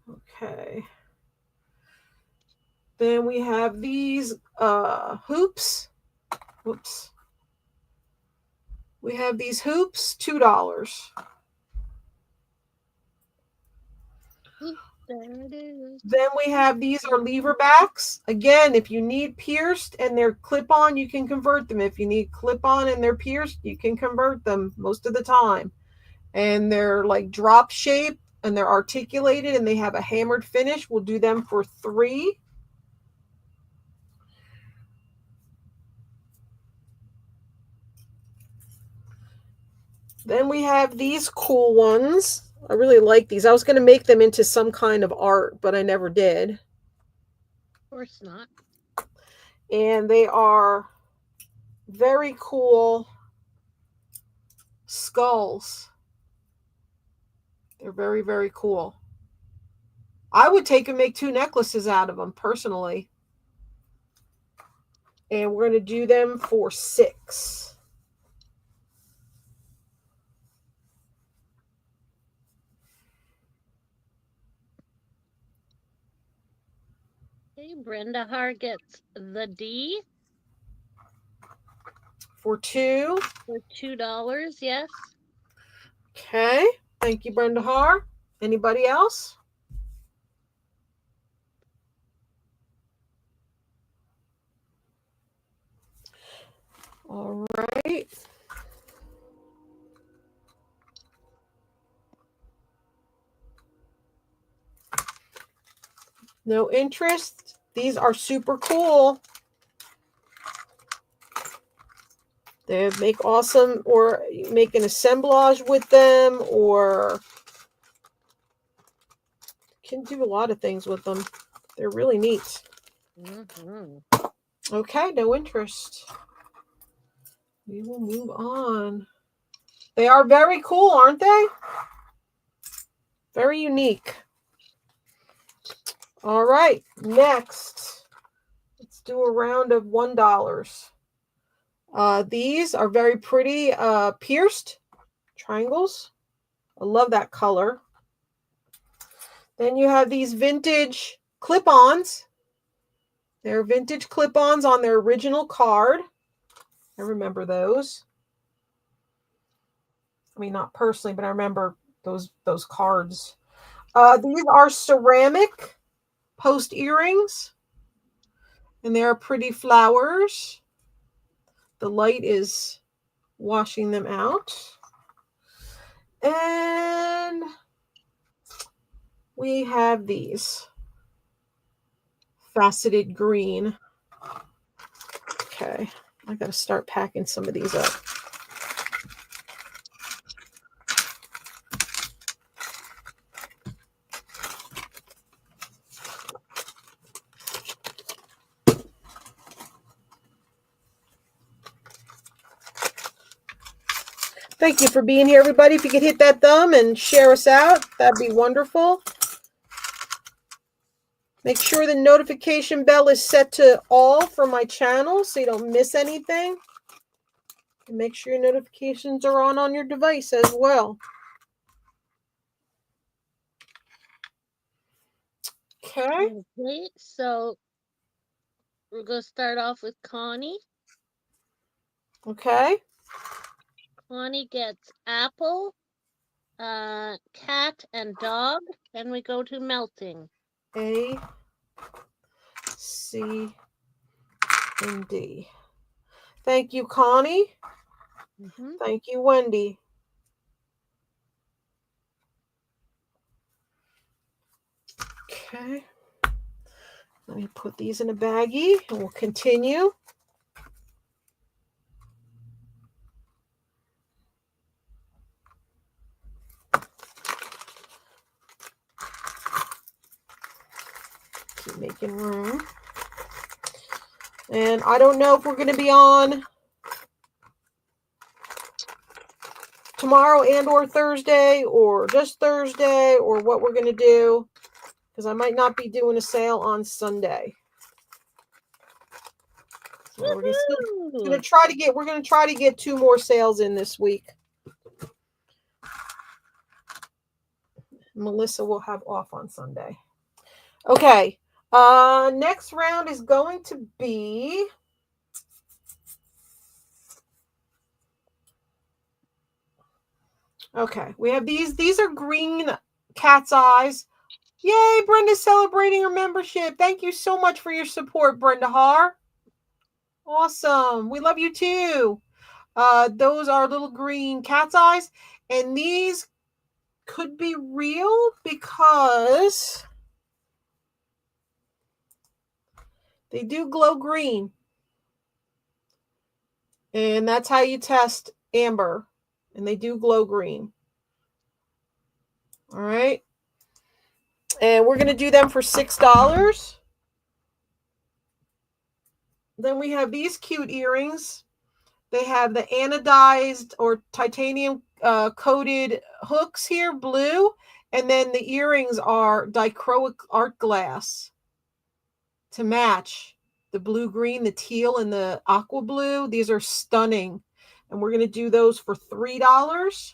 Okay. Then we have these hoops. Whoops. We have these hoops, $2. There it is. Then we have these are lever backs. Again, if you need pierced and they're clip-on, you can convert them. If you need clip-on and they're pierced, you can convert them most of the time. And they're like drop shape and they're articulated and they have a hammered finish. We'll do them for $3. Then we have these cool ones. I really like these. I was going to make them into some kind of art, but I never did. Of course not. And they are very cool skulls. They're very, very cool. I would take and make 2 necklaces out of them personally. And we're going to do them for $6. Okay, Brenda Har gets the D For $2. for $2, yes. Okay. Thank you, Brenda Har. Anybody else? All right. No interest. These are super cool. They make awesome, or make an assemblage with them, or can do a lot of things with them. They're really neat. Okay, no interest. We will move on. They are very cool, aren't they? Very unique. All right, next, let's do a round of $1. These are very pretty pierced triangles. I love that color. Then you have these vintage clip-ons. They're vintage clip-ons on their original card. I remember those. I mean, not personally, but I remember those cards. These are ceramic post earrings, and they are pretty flowers. The light is washing them out. And we have these faceted green. Okay, I got to start packing some of these up. Thank you for being here, everybody. If you could hit that thumb and share us out, that'd be wonderful. Make sure the notification bell is set to all for my channel so you don't miss anything. And make sure your notifications are on your device as well. Okay. Okay, so we're going to start off with Connie. Okay. Connie gets apple, cat, and dog. Then we go to melting. A, C, ND. Thank you, Connie. Thank you, Wendy. Okay. Let me put these in a baggie and we'll continue. Keep making room. And I don't know if we're going to be on tomorrow and or Thursday or just Thursday or what we're going to do, because I might not be doing a sale on Sunday. So we're going to try to get 2 more sales in this week. Melissa will have off on Sunday. Okay. Next round is going to be okay. We have these. These are green cat's eyes. Yay, Brenda's celebrating her membership. Thank you so much for your support, Brenda Har. Awesome. We love you too. Those are little green cat's eyes. And these could be real because they do glow green. And that's how you test amber. And they do glow green. All right. And we're going to do them for $6. Then we have these cute earrings. They have the anodized or titanium coated hooks here, blue. And then the earrings are dichroic art glass to match the blue, green, the teal, and the aqua blue. These are stunning. And we're going to do those for $3.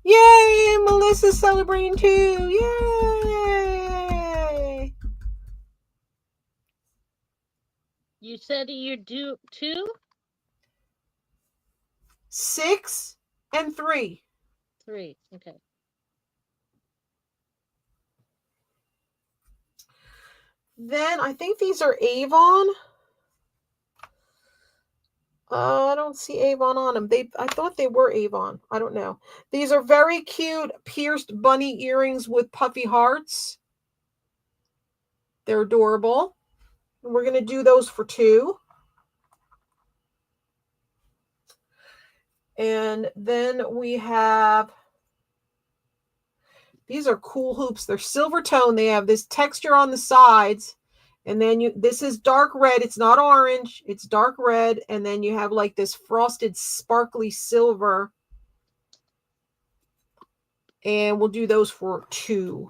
Yay! Melissa's celebrating too. Yay! You said you do 2? 6 and 3. 3. Okay. Then I think these are Avon. I don't see Avon on them. I thought they were Avon. I don't know. These are very cute pierced bunny earrings with puffy hearts. They're adorable. And we're going to do those for $2. And then we have, these are cool hoops. They're silver tone. They have this texture on the sides. And then this is dark red. It's not orange. It's dark red. And then you have like this frosted sparkly silver. And we'll do those for $2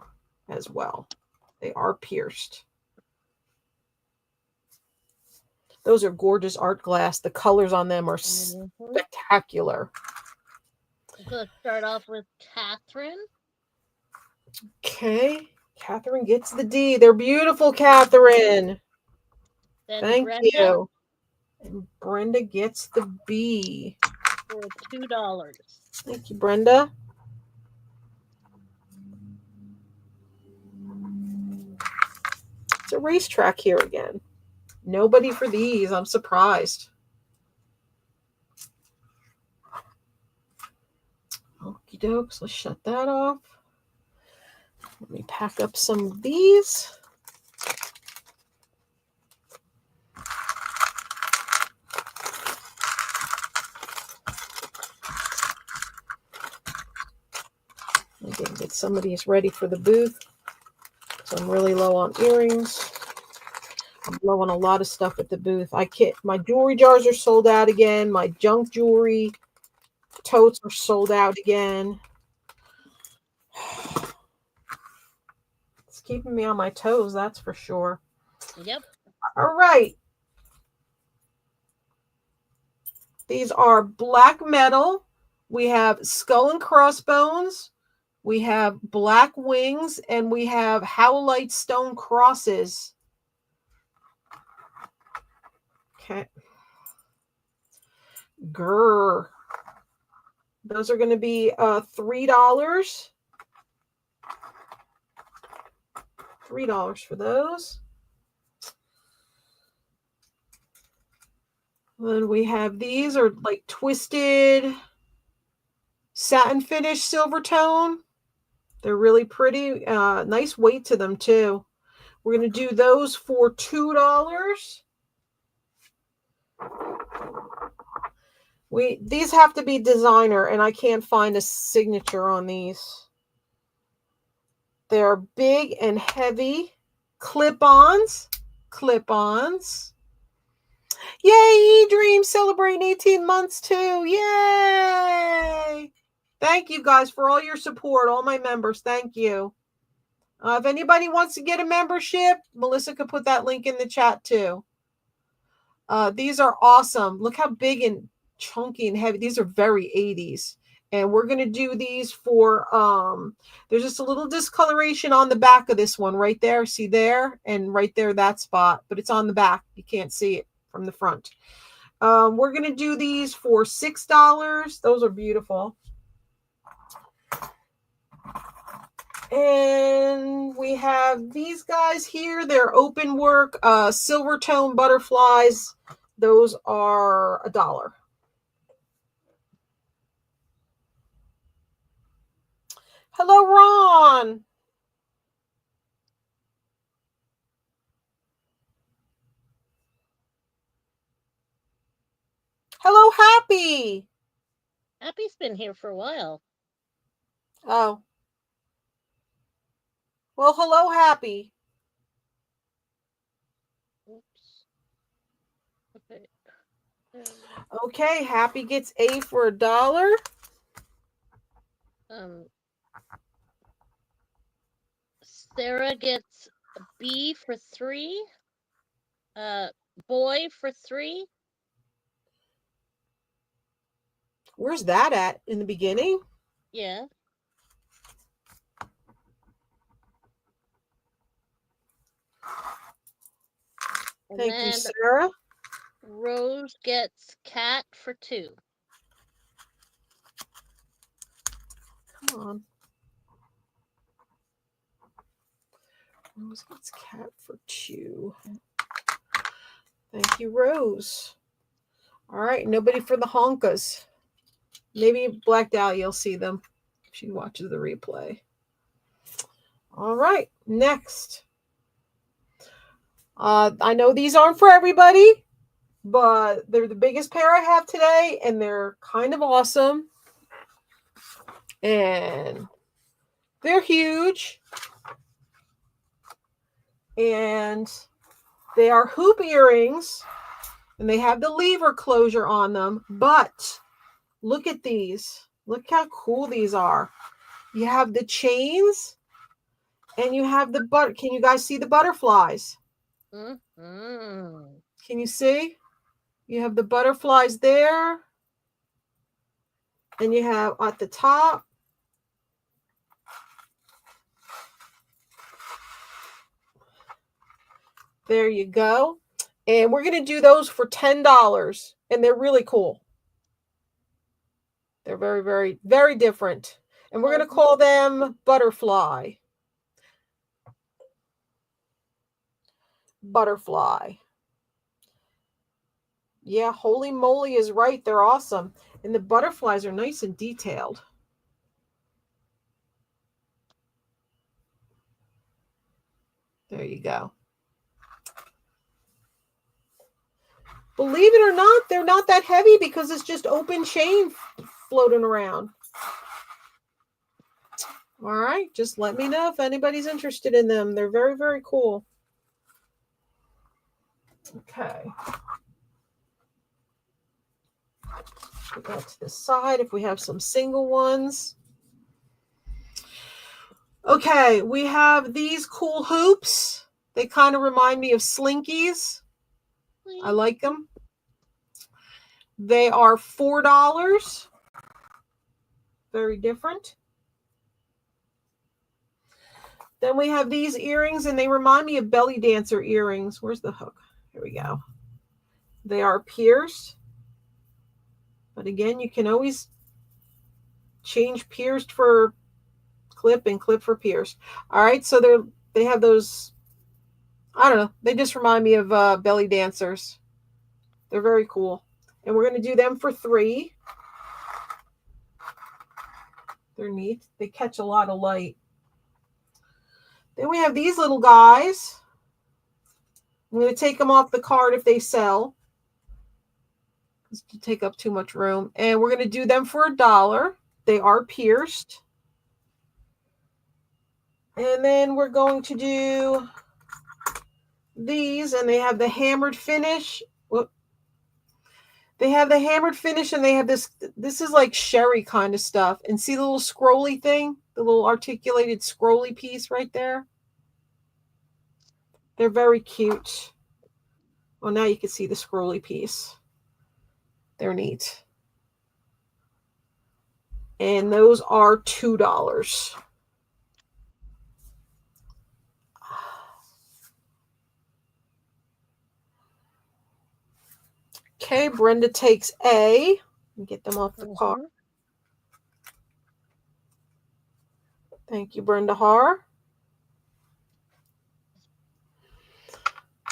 as well. They are pierced. Those are gorgeous art glass. The colors on them are spectacular. I'm going to start off with Catherine. Okay. Catherine gets the D. They're beautiful, Catherine. Then Thank Brenda you. And Brenda gets the B. For $2. Thank you, Brenda. It's a racetrack here again. Nobody for these. I'm surprised. Okie dokes. Let's shut that off. Let me pack up some of these. Again, get some of these ready for the booth. So I'm really low on earrings. I'm low on a lot of stuff at the booth. My jewelry jars are sold out again. My junk jewelry totes are sold out again. It's keeping me on my toes, that's for sure. Yep. All right. These are black metal. We have skull and crossbones. We have black wings, and we have howlite stone crosses. Okay. Grr. Those are going to be $3. $3 for those. Then we have these are like twisted satin finish silver tone. They're really pretty. Nice weight to them too. We're going to do those for $2. These have to be designer, and I can't find a signature on these. They're big and heavy. Clip-ons. Clip-ons. Yay, eDream celebrating 18 months too. Yay! Thank you guys for all your support, all my members. Thank you. If anybody wants to get a membership, Melissa could put that link in the chat too. These are awesome. Look how big and chunky and heavy. These are very 80s. And we're going to do these for, there's just a little discoloration on the back of this one right there. See there? And right there, that spot. But it's on the back. You can't see it from the front. We're going to do these for $6. Those are beautiful. And we have these guys here. They're open work, silver tone butterflies. Those are $1. Hello, Ron. Hello, Happy. Happy's been here for a while. Oh. Well, hello, Happy. Oops. Okay. Okay, Happy gets A for $1. Sarah gets a B for $3. Boy for $3. Where's that at? In the beginning? Yeah. And Thank you, Sarah. Rose gets cat for $2. Come on. Rose gets cat for $2. Thank you, Rose. All right, nobody for the honkas. Maybe Black Dahlia will see them if she watches the replay. All right, next. I know these aren't for everybody, but they're the biggest pair I have today, and they're kind of awesome. And they're huge. And they are hoop earrings, and they have the lever closure on them. But look at these. Look how cool these are. You have the chains, and you have the Can you guys see the butterflies? Mm-hmm. Can you see? You have the butterflies there. And you have at the top. There you go. And we're going to do those for $10. And they're really cool. They're very, very, very different. And we're going to call them Butterfly. Butterfly. Yeah, holy moly is right. They're awesome. And the butterflies are nice and detailed. There you go. Believe it or not, they're not that heavy because it's just open chain floating around. All right, just let me know if anybody's interested in them. They're very, very cool. Okay. Put that to the side if we have some single ones. Okay, we have these cool hoops. They kind of remind me of slinkies. I like them. They are $4. Very different. Then we have these earrings, and they remind me of belly dancer earrings. Where's the hook? Here we go. They are pierced. But again, you can always change pierced for clip and clip for pierced. All right, so they have those, I don't know, they just remind me of belly dancers. They're very cool. And we're going to do them for $3. They're neat. They catch a lot of light. Then we have these little guys. I'm going to take them off the card if they sell. To take up too much room. And we're going to do them for $1. They are pierced. And then we're going to do these, and they have the hammered finish. Whoop. They have the hammered finish, and they have this is like sherry kind of stuff. And see the little scrolly thing? The little articulated scrolly piece right there? They're very cute. Well, now you can see the scrolly piece. They're neat. And those are $2. Okay, Brenda takes A. Get them off the card. Thank you, Brenda Har.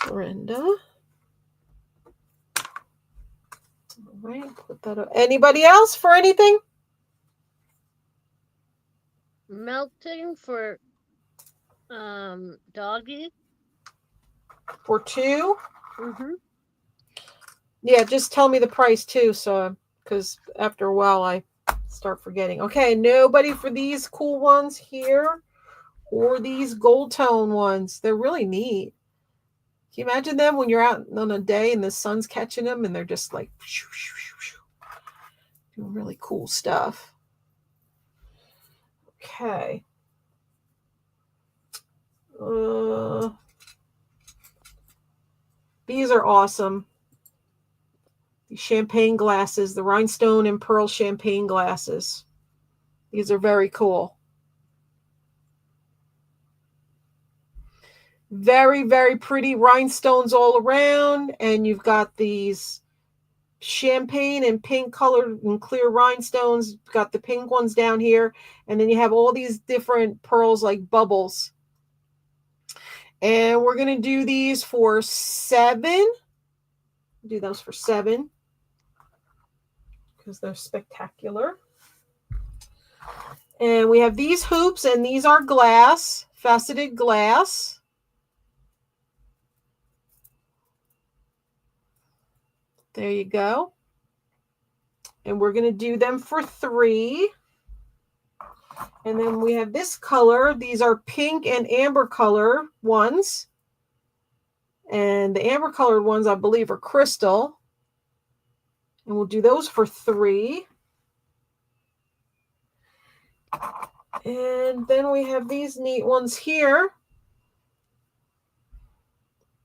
Brenda. All right, put that up. Anybody else for anything? Melting for doggy. For $2? Mm-hmm. Yeah, just tell me the price too, so because after a while I start forgetting. Okay, nobody for these cool ones here or these gold tone ones. They're really neat. Can you imagine them when you're out on a day and the sun's catching them and they're just like shoo, shoo, shoo, shoo, doing really cool stuff. Okay. These are awesome. Champagne glasses, the rhinestone and pearl champagne glasses. These are very cool. Very, very pretty rhinestones all around. And you've got these champagne and pink colored and clear rhinestones. You've got the pink ones down here. And then you have all these different pearls like bubbles. And we're going to do these for $7. Do those for $7. Because they're spectacular. And we have these hoops, and these are glass, faceted glass. There you go. And we're going to do them for $3. And then we have this color. These are pink and amber color ones. And the amber colored ones, I believe, are crystal. And we'll do those for $3. And then we have these neat ones here,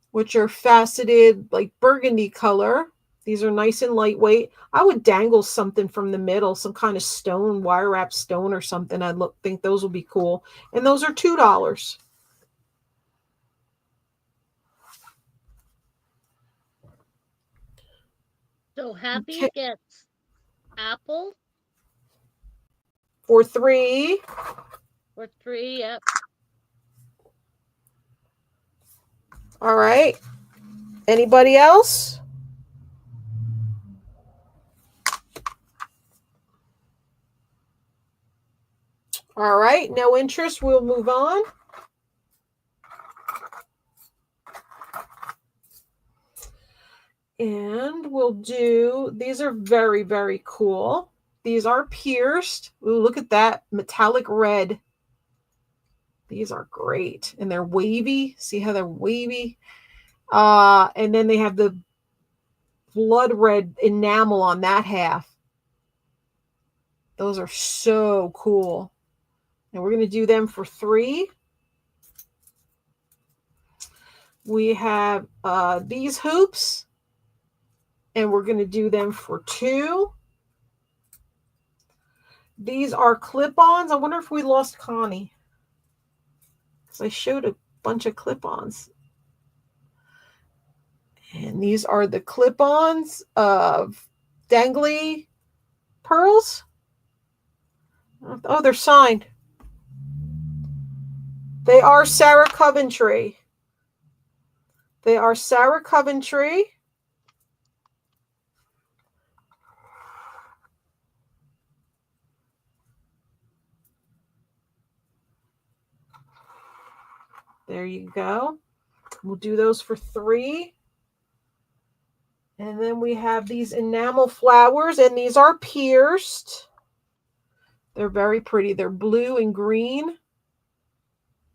which are faceted like burgundy color. These are nice and lightweight. I would dangle something from the middle, some kind of stone, wire wrap stone or something. I think those will be cool. And those are $2. So Happy gets apple for $3. For $3, yep. All right. Anybody else? All right. No interest. We'll move on. And we'll do, these are very, very cool. These are pierced. Ooh, look at that metallic red. These are great. And they're wavy. See how they're wavy? And then they have the blood red enamel on that half. Those are so cool. And we're going to do them for $3. We have these hoops. And we're going to do them for $2. These are clip-ons. I wonder if we lost Connie. Because I showed a bunch of clip-ons. And these are the clip-ons of dangly pearls. Oh, they're signed. They are Sarah Coventry. They are Sarah Coventry. There you go. We'll do those for 3. And then we have these enamel flowers, and these are pierced. They're very pretty. They're blue and green.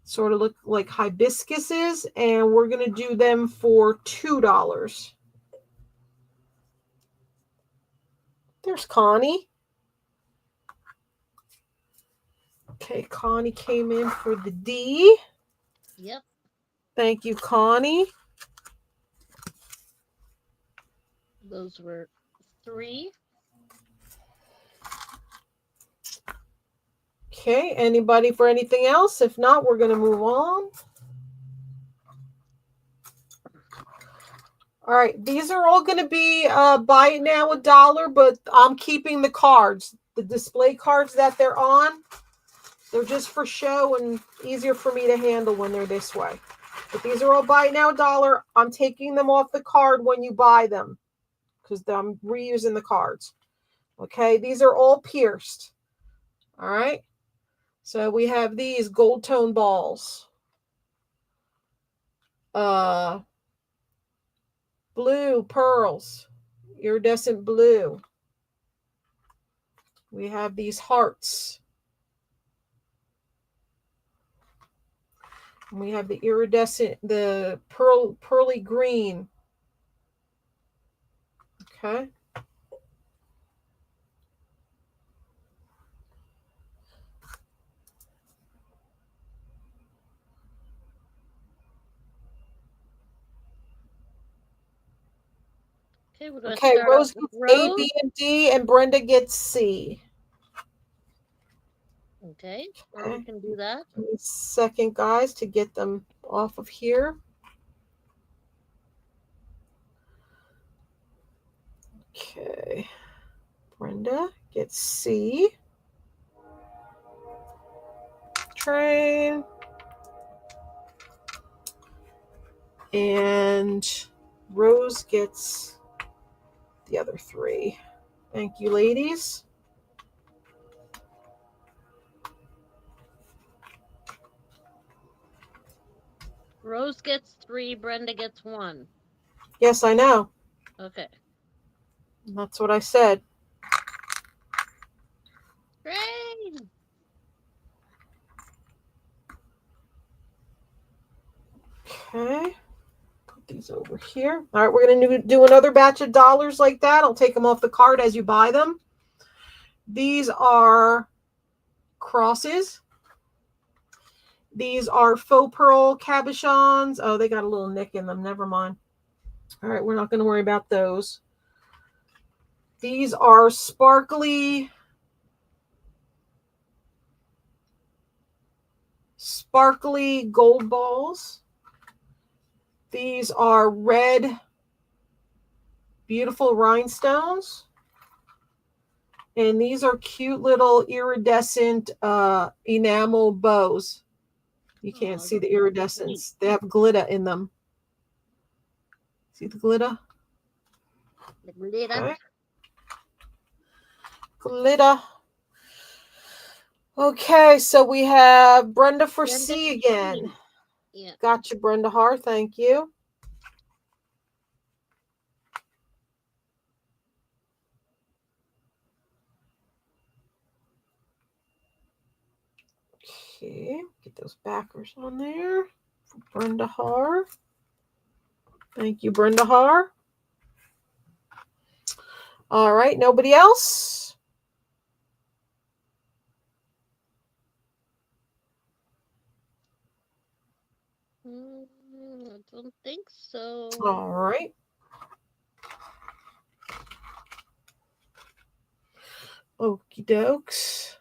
Sort of look like hibiscuses, and we're going to do them for $2. There's Connie. Okay, Connie came in for the D. Yep. Thank you, Connie. Those were 3. Okay, anybody for anything else? If not, we're going to move on. All right, these are all going to be buy it now $1, but I'm keeping the cards. The display cards that they're on, they're just for show and easier for me to handle when they're this way. But these are all buy it now $1. I'm taking them off the card when you buy them because I'm reusing the cards. Okay, these are all pierced. All right, so we have these gold tone balls. Blue pearls, iridescent blue. We have these hearts. We have the iridescent, the pearly green. Okay. Okay, we're going to Okay, start Rose off with gets A, Rose. B, and D, and Brenda gets C. Okay, well, we can do that. Give me a second, guys, to get them off of here. Okay. Brenda gets C. Train. And Rose gets the other 3. Thank you, ladies. Rose gets 3, Brenda gets 1. Yes, I know. Okay. That's what I said. Great. Okay. Put these over here. All right, we're going to do another batch of dollars like that. I'll take them off the card as you buy them. These are crosses. These are faux pearl cabochons. Oh, they got a little nick in them. Never mind. All right, we're not going to worry about those. These are sparkly gold balls. These are red, beautiful rhinestones. And these are cute little iridescent enamel bows. You can't see the iridescence. They have glitter in them. See the glitter? The glitter. Okay. Glitter. Okay, so we have Brenda for Brenda C for again. C. Yeah. Gotcha, Brenda Har. Thank you. Okay, get those backers on there for Brenda Har. Thank you, Brenda Har. All right, nobody else? I don't think so. All right. Okie dokes.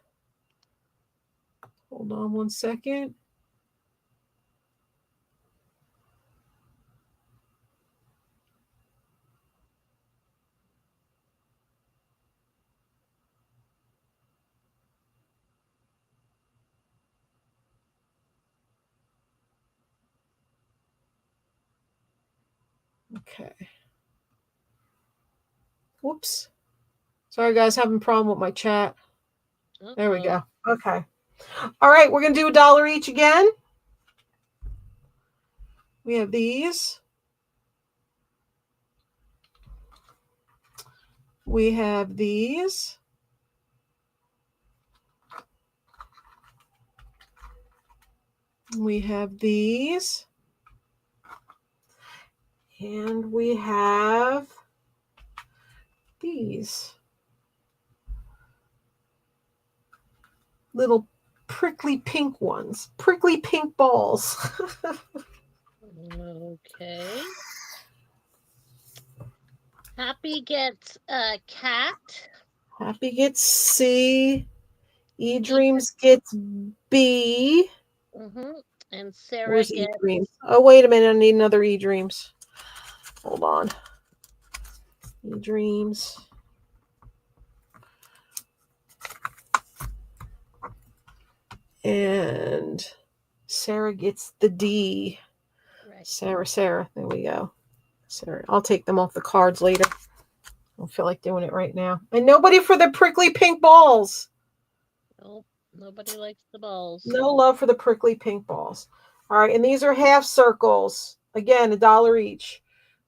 Hold on one second. Okay. Whoops. Sorry, guys, having a problem with my chat. There we go. Okay. All right, we're going to do $1 each again. We have these. We have these. We have these. And we have these little prickly pink ones, prickly pink balls. Okay. Happy gets a cat. Happy gets C. E-Dreams gets B. Mm-hmm. And Sarah Where's gets... E-Dreams? Oh, wait a minute. I need another E-Dreams. Hold on. E-Dreams. And Sarah gets the D. Right. Sarah. There we go. Sarah. I'll take them off the cards later. I don't feel like doing it right now. And nobody for the prickly pink balls. Nope. Nobody likes the balls. No love for the prickly pink balls. All right. And these are half circles. Again, $1 each.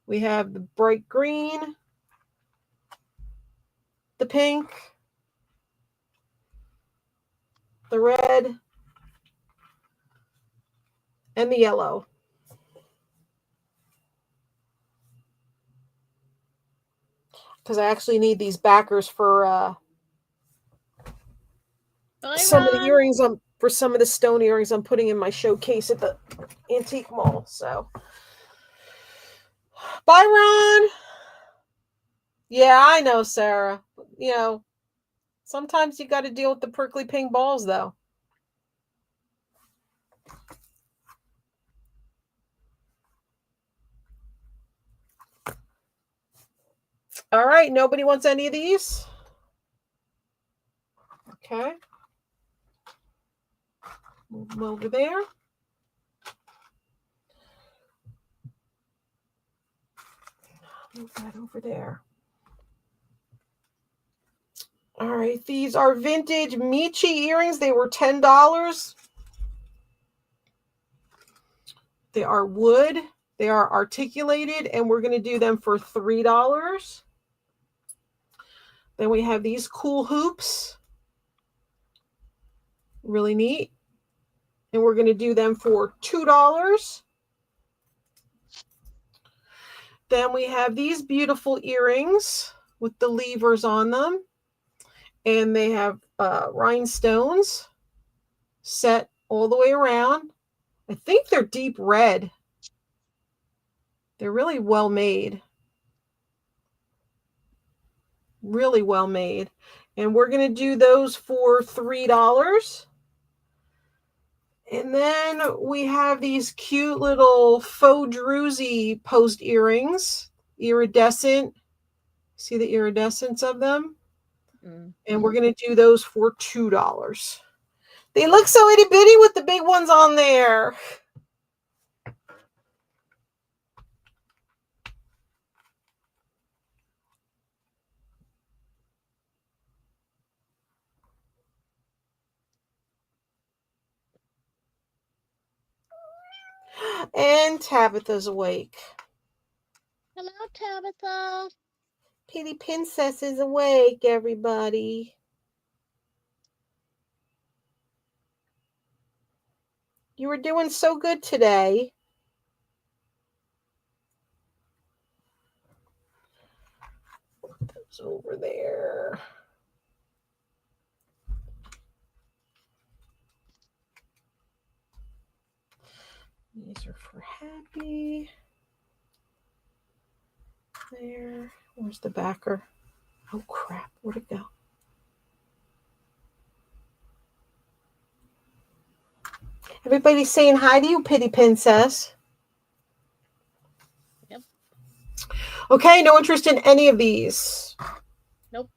We have the bright green, the pink, the red, and the yellow. Because I actually need these backers for some of the earrings. For some of the stone earrings I'm putting in my showcase at the antique mall. So, bye, Ron. Yeah, I know, Sarah. You know, sometimes you got to deal with the prickly pink balls, though. All right. Nobody wants any of these? Okay. Move them over there. Move that over there. All right. These are vintage Michi earrings. They were $10. They are wood. They are articulated, and we're going to do them for $3. Then we have these cool hoops. Really neat. And we're going to do them for $2. Then we have these beautiful earrings with the levers on them. And they have rhinestones set all the way around. I think they're deep red. They're really well made. Really well made. And we're going to do those for $3. And then we have these cute little faux druzy post earrings, iridescent. See the iridescence of them? Mm-hmm. And we're going to do those for $2. They look so itty bitty with the big ones on there. And Tabitha's awake. Hello, Tabitha. Kitty Princess is awake, everybody. You were doing so good today. Put those over there. These are for Happy. There. Where's the backer? Oh, crap. Where'd it go? Everybody's saying hi to you, Kitty Princess. Yep. Okay, no interest in any of these. Nope.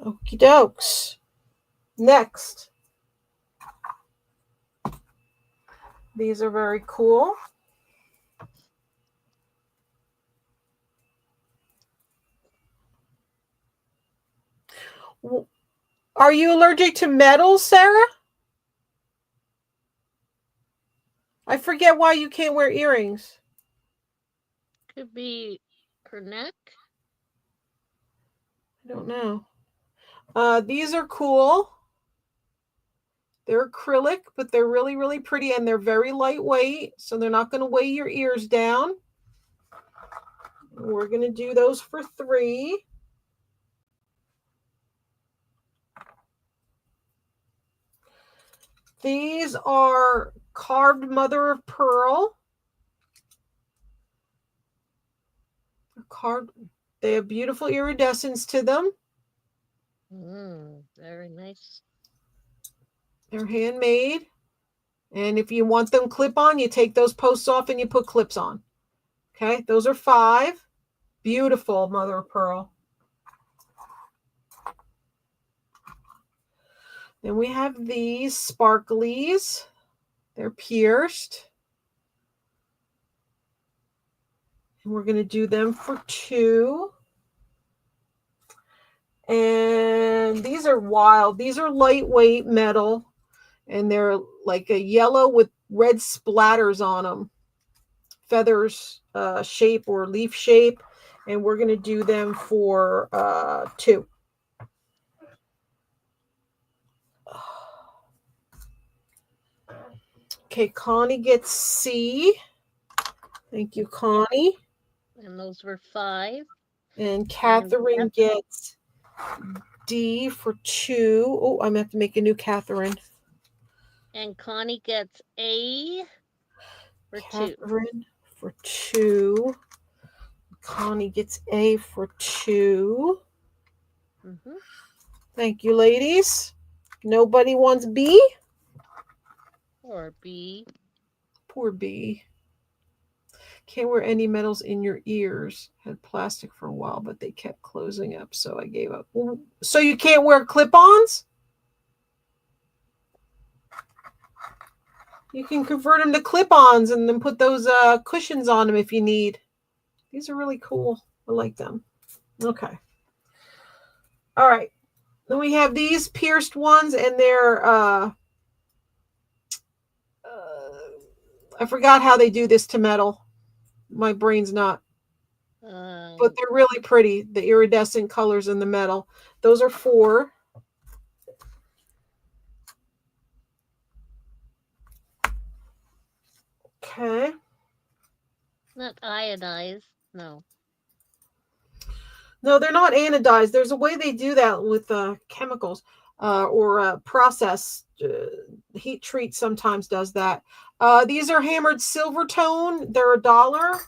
Okie dokes. Next. These are very cool. Are you allergic to metals, Sarah? I forget why you can't wear earrings. Could be her neck. I don't know. These are cool. They're acrylic, but they're really, really pretty, and they're very lightweight, so they're not going to weigh your ears down. We're going to do those for $3. These are carved mother of pearl. Carved. They have beautiful iridescence to them. Very nice. They're handmade. And if you want them clip-on, you take those posts off and you put clips on. Okay, those are $5. Beautiful mother of pearl. Then we have these sparklies. They're pierced. And we're going to do them for $2. And these are wild. These are lightweight metal. And they're like a yellow with red splatters on them. Feathers shape or leaf shape. And we're going to do them for $2. Okay, Connie gets C. Thank you, Connie. And those were $5. And Catherine gets D for $2. Oh, I'm going to have to make a new Catherine. And Connie gets A for Catherine for $2. Connie gets A for $2. Thank you, ladies. Nobody wants B? Or B. Poor B. Can't wear any metals in your ears. Had plastic for a while, but they kept closing up, so I gave up. So you can't wear clip-ons? You can convert them to clip-ons and then put those cushions on them if you need. These are really cool. I like them. Okay. All right. Then we have these pierced ones, and they're I forgot how they do this to metal. My brain's not. But they're really pretty. The iridescent colors in the metal. Those are $4. Okay. Not iodized. No. No, they're not anodized. There's a way they do that with chemicals or process. Heat treat sometimes does that. These are hammered silver tone. They're $1.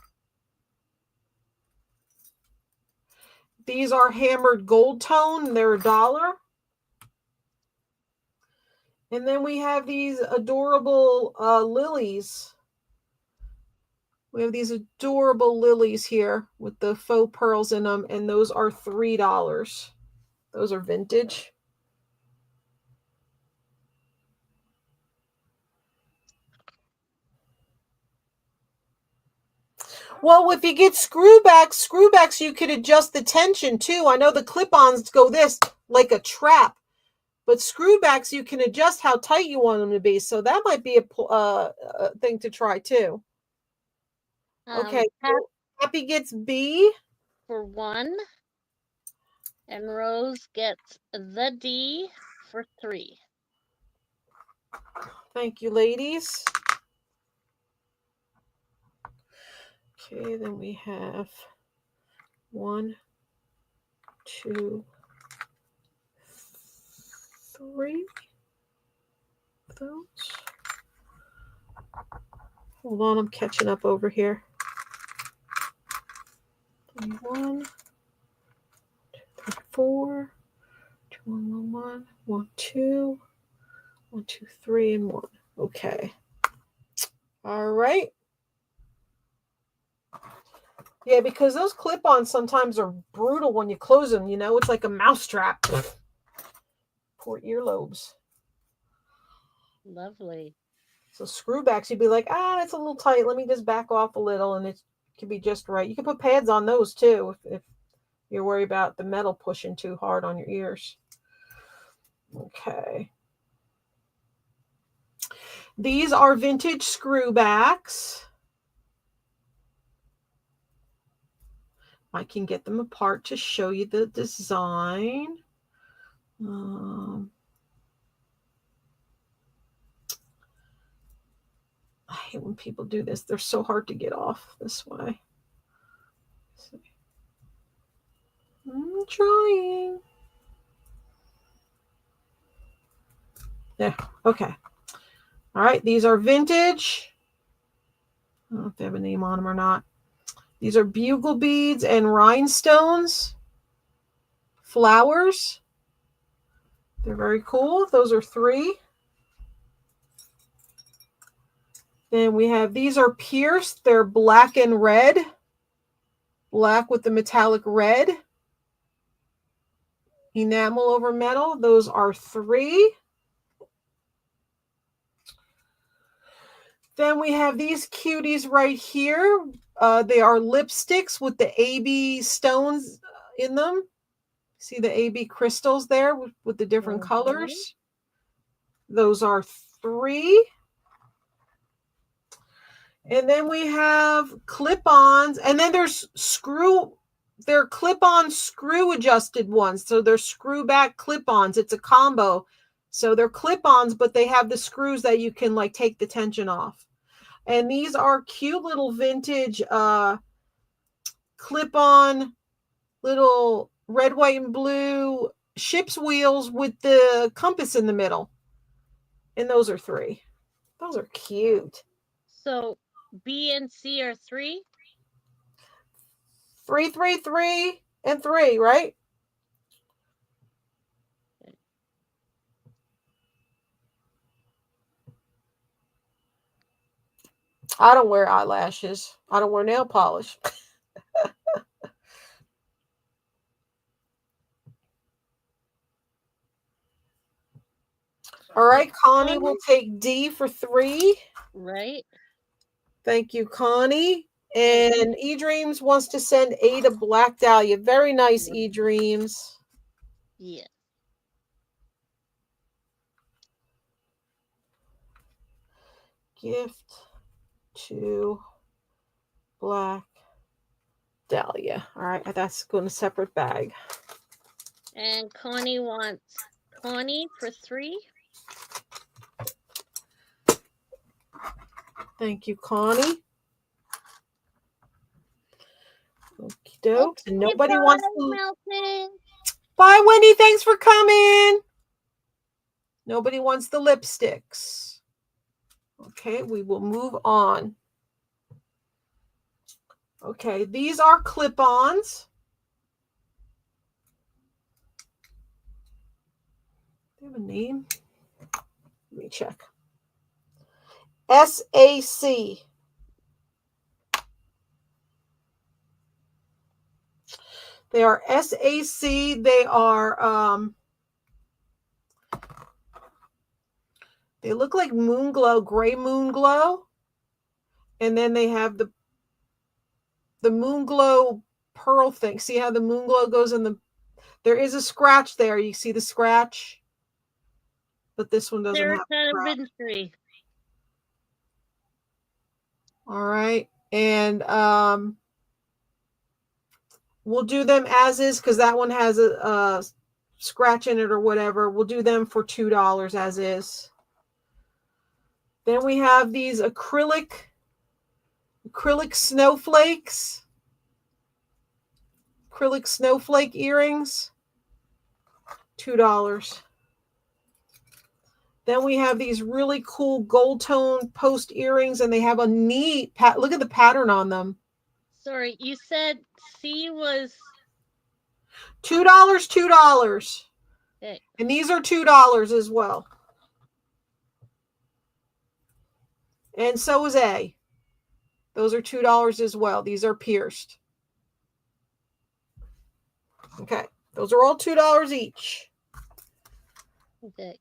These are hammered gold tone. They're $1. And then we have these adorable lilies. We have these adorable lilies here with the faux pearls in them, and those are $3. Those are vintage. Well, if you get screwbacks, you could adjust the tension too. I know the clip-ons go this like a trap, but screwbacks you can adjust how tight you want them to be. So that might be a thing to try too. Okay, Happy gets B for $1, and Rose gets the D for $3. Thank you, ladies. Okay, then we have 1, 2, 3. Those. Hold on, I'm catching up over here. 1, 2, 3, 4. 2, 1, 1, 1, 2. 1, 2, 3, and 1. Okay. All right. Yeah, because those clip-ons sometimes are brutal when you close them. You know, it's like a mousetrap. Poor earlobes. Lovely. So screwbacks, you'd be like, it's a little tight. Let me just back off a little, and it can be just right. You can put pads on those too if you're worried about the metal pushing too hard on your ears. Okay. These are vintage screwbacks. I can get them apart to show you the design. I hate when people do this. They're so hard to get off this way. I'm trying. There. Okay. All right. These are vintage. I don't know if they have a name on them or not. These are bugle beads and rhinestones. Flowers. They're very cool. Those are 3. Then we have, these are pierced. They're black and red. Black with the metallic red. Enamel over metal. Those are 3. Then we have these cuties right here. They are lipsticks with the AB stones in them. See the AB crystals there with the different colors. Those are 3. And then we have clip-ons. And then there's they're clip-on screw adjusted ones. So they're screw back clip-ons. It's a combo. So they're clip-ons, but they have the screws that you can like take the tension off. And these are cute little vintage clip-on little red, white, and blue ship's wheels with the compass in the middle. And those are 3. Those are cute. So B and C are 3? 3, 3, 3, and 3, right? I don't wear eyelashes. I don't wear nail polish. All right, Connie will take D for 3. Right. Thank you, Connie. And eDreams wants to send A to Black Dahlia. Very nice, eDreams. Yeah. Gift to Black Dahlia. All right, that's going in a separate bag. And Connie wants Connie for 3. Thank you, Connie. Okie doke. Okay, Nobody wants to. Melton. Bye, Wendy. Thanks for coming. Nobody wants the lipsticks. Okay, we will move on. Okay, these are clip-ons. Do they have a name? Let me check. SAC. They are SAC. They are they look like moon glow, gray moon glow. And then they have the moon glow pearl thing. See how the moon glow goes in the, there is a scratch there. You see the scratch? But this one doesn't have inventory. All right. And we'll do them as is because that one has a scratch in it or whatever. We'll do them for $2 as is. Then we have these acrylic snowflakes. Acrylic snowflake earrings. $2. Then we have these really cool gold tone post earrings, and they have a neat look at the pattern on them. Sorry, you said C was $2, $2. Okay. And these are $2 as well. And so is A. Those are $2 as well. These are pierced. Okay. Those are all $2 each. Okay.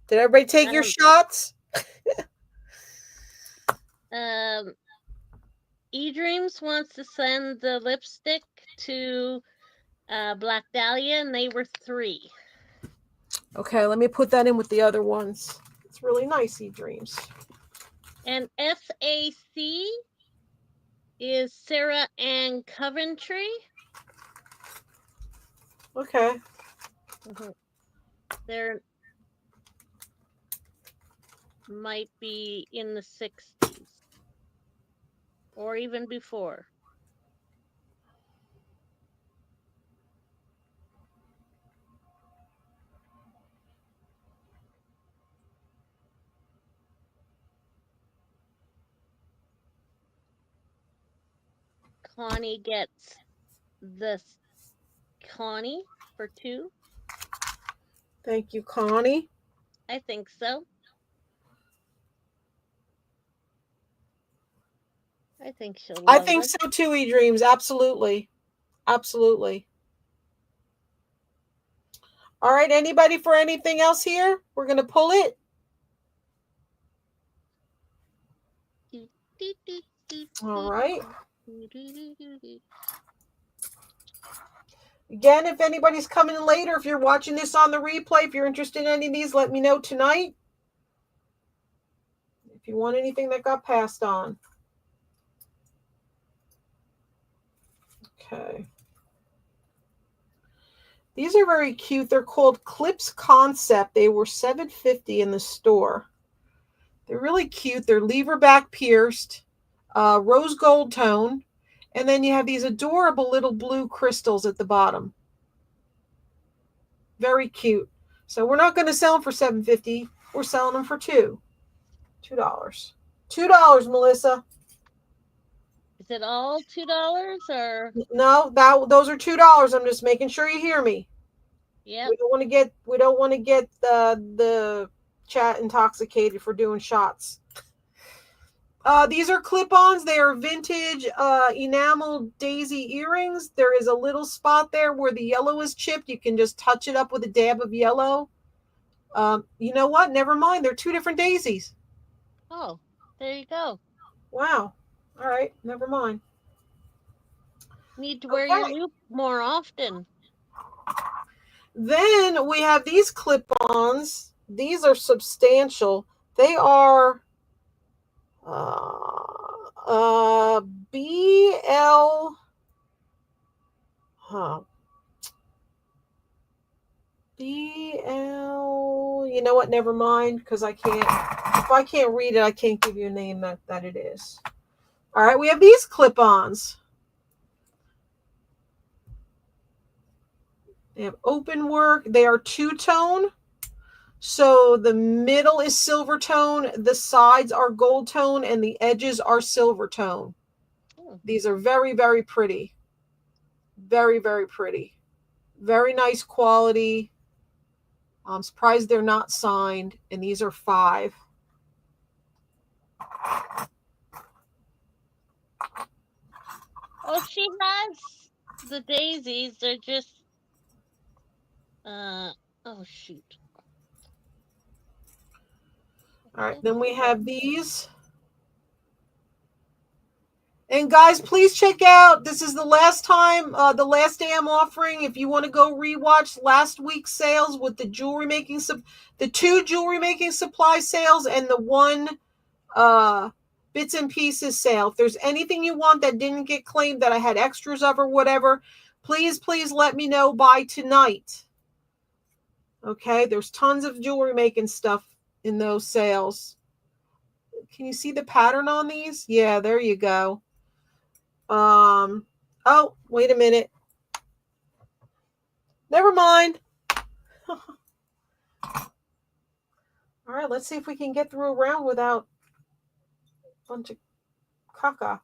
Did everybody take your shots? eDreams wants to send the lipstick to Black Dahlia, and they were 3. Okay, let me put that in with the other ones. It's really nice, eDreams. And SAC is Sarah Ann Coventry. Okay. There might be in the 60s or even before. Connie gets this. Connie for 2. Thank you, Connie. I think so. I think she'll love I think it. so too, eDreams. Absolutely. Absolutely. All right, anybody for anything else here? We're going to pull it. All right. Again, if anybody's coming in later, if you're watching this on the replay, if you're interested in any of these, let me know tonight. If you want anything that got passed on. Okay. These are very cute. They're called Clips Concept. They were $7.50 in the store. They're really cute. They're lever back pierced, rose gold tone, and then you have these adorable little blue crystals at the bottom. Very cute. So we're not going to sell them for $7.50. We're selling them for $2. $2, Melissa. Is it all $2 or? No, those are $2. I'm just making sure you hear me. Yeah. We don't want to get the chat intoxicated for doing shots. These are clip-ons. They are vintage enamel daisy earrings. There is a little spot there where the yellow is chipped. You can just touch it up with a dab of yellow. You know what? Never mind. They're 2 different daisies. Oh, there you go. Wow. All right. Never mind. Need to wear your loop more often. Then we have these clip-ons. These are substantial. They are BL BL, you know what, never mind, because if I can't read it, I can't give you a name that it is. All right, we have these clip-ons. They have open work. They are 2-tone. So the middle is silver tone, the sides are gold tone, and the edges are silver tone. These are very, very pretty. Very, very pretty. Very nice quality. I'm surprised they're not signed, and these are $5. Oh, she has the daisies. They're just oh shoot. All right, then we have these. And guys, please check out, this is the last time, the last day I'm offering. If you want to go rewatch last week's sales with the 2 jewelry making supply sales and the 1 bits and pieces sale. If there's anything you want that didn't get claimed that I had extras of or whatever, please let me know by tonight. Okay, there's tons of jewelry making stuff in those sales. Can you see the pattern on these? Yeah, there you go. Oh, wait a minute. Never mind. All right, let's see if we can get through a round without a bunch of caca.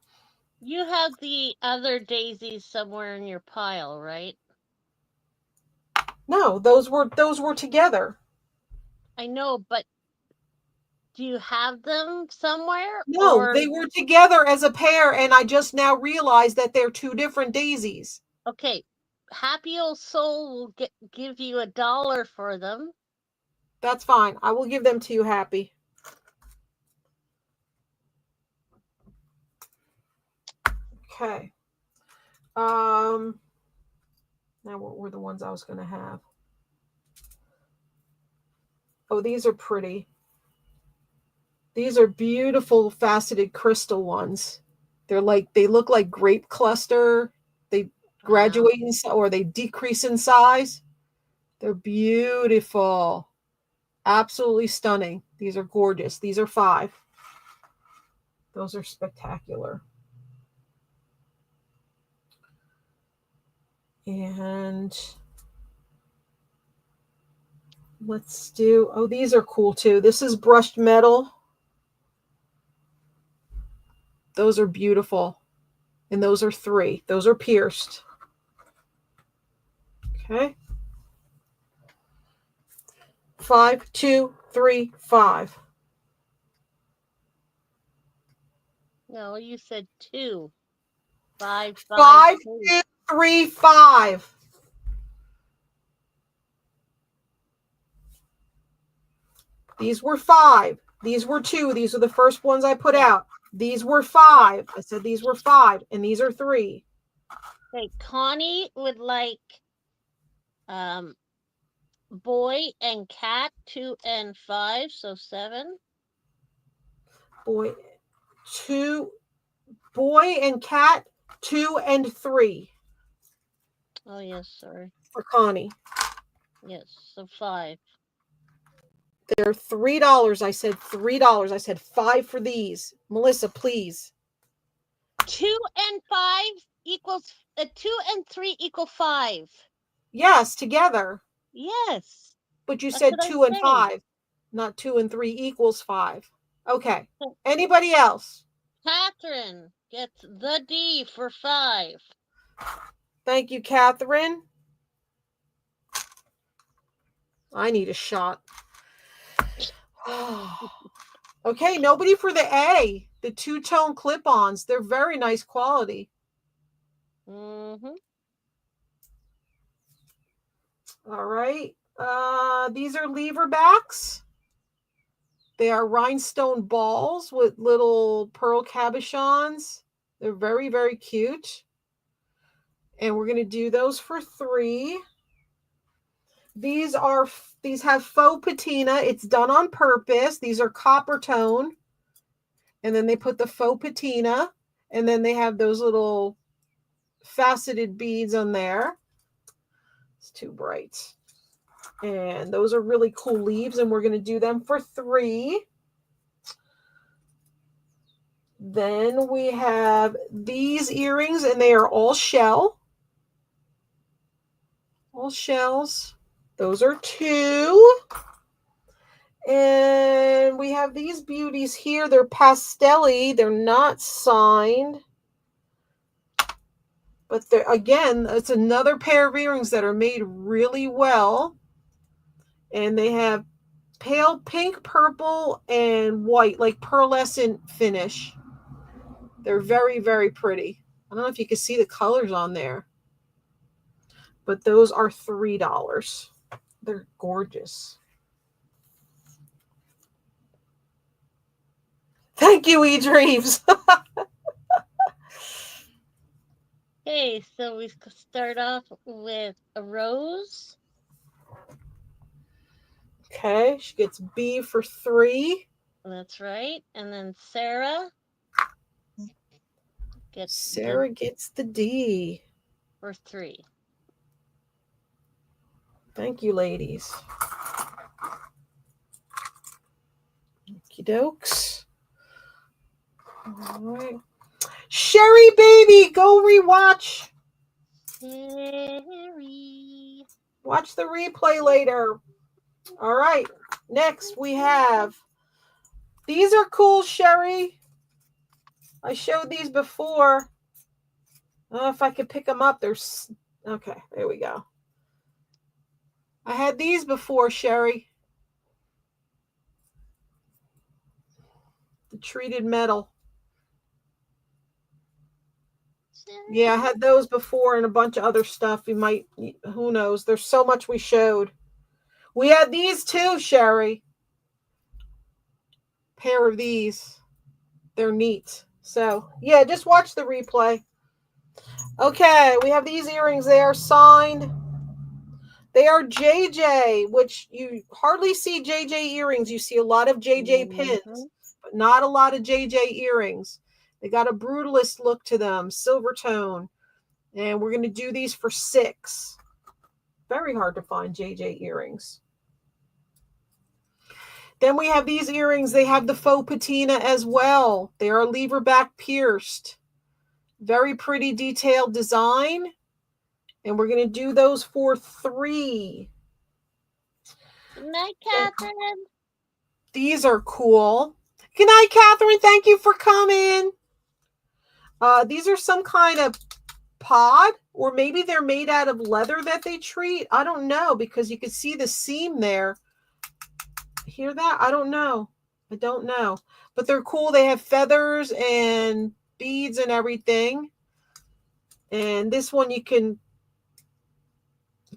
You have the other daisies somewhere in your pile, right? No, those were together. I know, but do you have them somewhere? No, or... they were together as a pair, and I just now realized that they're 2 different daisies. Okay, Happy Old Soul will give you $1 for them. That's fine. I will give them to you, Happy. Okay. Now what were the ones I was going to have? Oh, these are pretty. These are beautiful faceted crystal ones. They look like grape cluster. They graduate or they decrease in size. They're beautiful. Absolutely stunning. These are gorgeous. These are 5. Those are spectacular. And let's do, oh, these are cool too. This is brushed metal. Those are beautiful. And those are 3. Those are pierced. Okay. 5, 2, 3, 5. No, you said 2. 5, 5, 2, 3, 5. These were 5. These were 2. These are the first ones I put out. These were 5. I said these were 5, and these are 3. Okay, Connie would like boy and cat 2 and 5, so 7. Boy and cat 2 and 3. Oh yes, sorry. For Connie. Yes, so 5. They're $3. I said $3. I said 5 for these. Melissa, please. 2 and 5 equals 2 and 3 equal 5. Yes, together. Yes. But you said 2 and 5, not 2 and 3 equals 5. Okay. Anybody else? Catherine gets the D for 5. Thank you, Catherine. I need a shot. Okay, nobody for the A. The 2-tone clip-ons. They're very nice quality. Mm-hmm. All right. These are lever backs. They are rhinestone balls with little pearl cabochons. They're very, very cute. And we're going to do those for 3. These have faux patina. It's done on purpose. These are copper tone. And then they put the faux patina. And then they have those little faceted beads on there. It's too bright. And those are really cool leaves. And we're going to do them for 3. Then we have these earrings. And they are all shell. All shells. Those are 2. And we have these beauties here. They're pastel-y. They're not signed. But again, it's another pair of earrings that are made really well. And they have pale pink, purple, and white, like pearlescent finish. They're very, very pretty. I don't know if you can see the colors on there. But those are $3. They're gorgeous. Thank you, eDreams. Okay, so we start off with a Rose. Okay, she gets B for 3. That's right. And then Sarah gets the D for 3. Thank you, ladies. Okie dokes. All right. Sherry, baby, go rewatch. Sherry. Watch the replay later. All right. Next, we have. These are cool, Sherry. I showed these before. I don't know if I could pick them up. There's. Okay, there we go. I had these before, Sherry. The treated metal. Yeah, I had those before and a bunch of other stuff. You might, who knows? There's so much we showed. We had these too, Sherry. Pair of these. They're neat. So, yeah, just watch the replay. Okay, we have these earrings there signed. They are JJ, which you hardly see JJ earrings. You see a lot of JJ pins, but not a lot of JJ earrings. They got a brutalist look to them, silver tone. And we're going to do these for $6. Very hard to find JJ earrings. Then we have these earrings. They have the faux patina as well. They are lever back pierced. Very pretty detailed design. And we're going to do those for $3. Good night, Catherine. These are cool. Good night, Catherine. Thank you for coming. These are some kind of pod, or maybe they're made out of leather that they treat. I don't know, because you can see the seam there. Hear that? I don't know. I don't know. But they're cool. They have feathers and beads and everything. And this one you can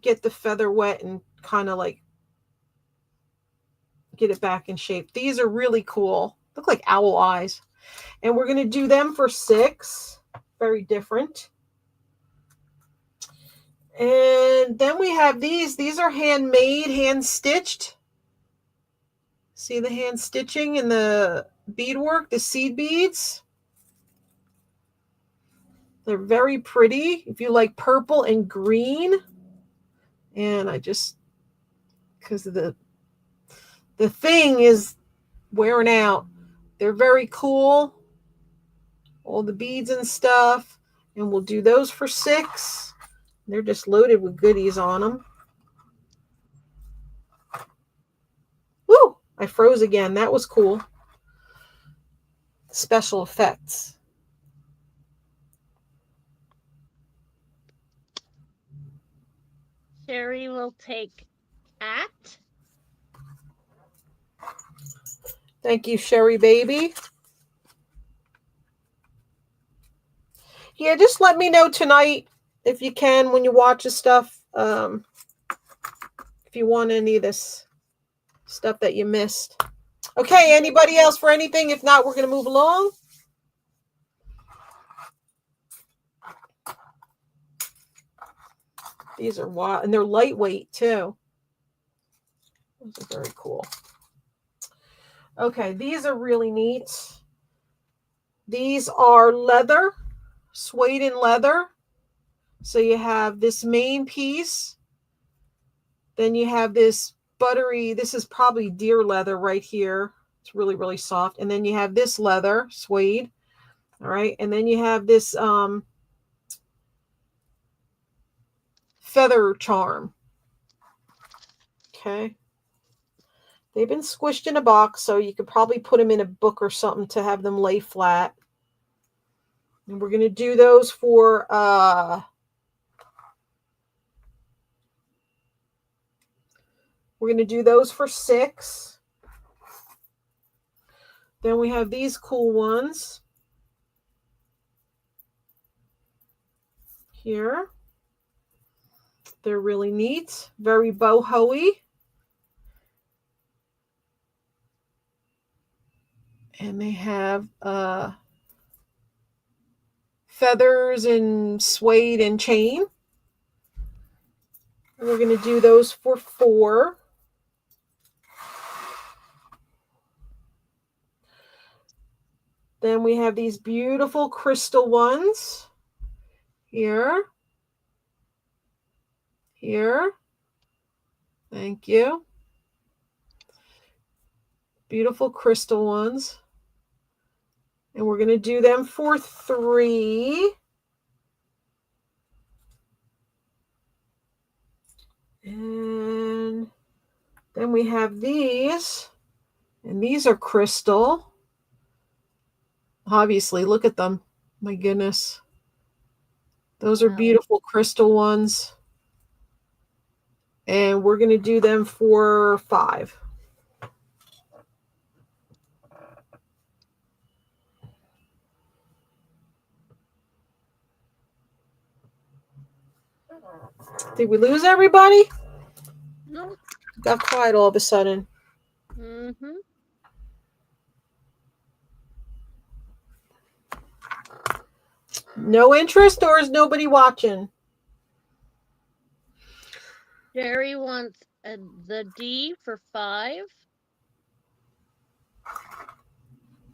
get the feather wet and kind of like get it back in shape. These are really cool. Look like owl eyes. And we're going to do them for $6. Very different. And then we have these. These are handmade, hand stitched. See the hand stitching and the beadwork, the seed beads. They're very pretty. If you like purple and green. And I just, because the thing is wearing out. They're very cool. All the beads and stuff. And we'll do those for $6. They're just loaded with goodies on them. Woo! I froze again. That was cool. Special effects. Sherry will take cat. Thank you, Sherry baby. Yeah, just let me know tonight if you can when you watch the stuff. If you want any of this stuff that you missed. Okay, anybody else for anything? If not, we're going to move along. These are wild, and they're lightweight too. Those are very cool. Okay, these are really neat. These are leather, suede and leather. So you have this main piece. Then you have this buttery, this is probably deer leather right here. It's really, really soft. And then you have this leather, suede. All right. And then you have this feather charm. Okay. They've been squished in a box, so you could probably put them in a book or something to have them lay flat. And we're going to do those for $6. Then we have these cool ones here. They're really neat, very boho-y. And they have feathers and suede and chain. And we're going to do those for $4. Then we have these beautiful crystal ones here. Here. Thank you. Beautiful crystal ones. And we're going to do them for $3. And then we have these. And these are crystal. Obviously, look at them. My goodness. Those are beautiful crystal ones. And we're going to do them for $5. Did we lose everybody? No. Got quiet all of a sudden. Mm-hmm. No interest, or is nobody watching? Jerry wants the D for 5.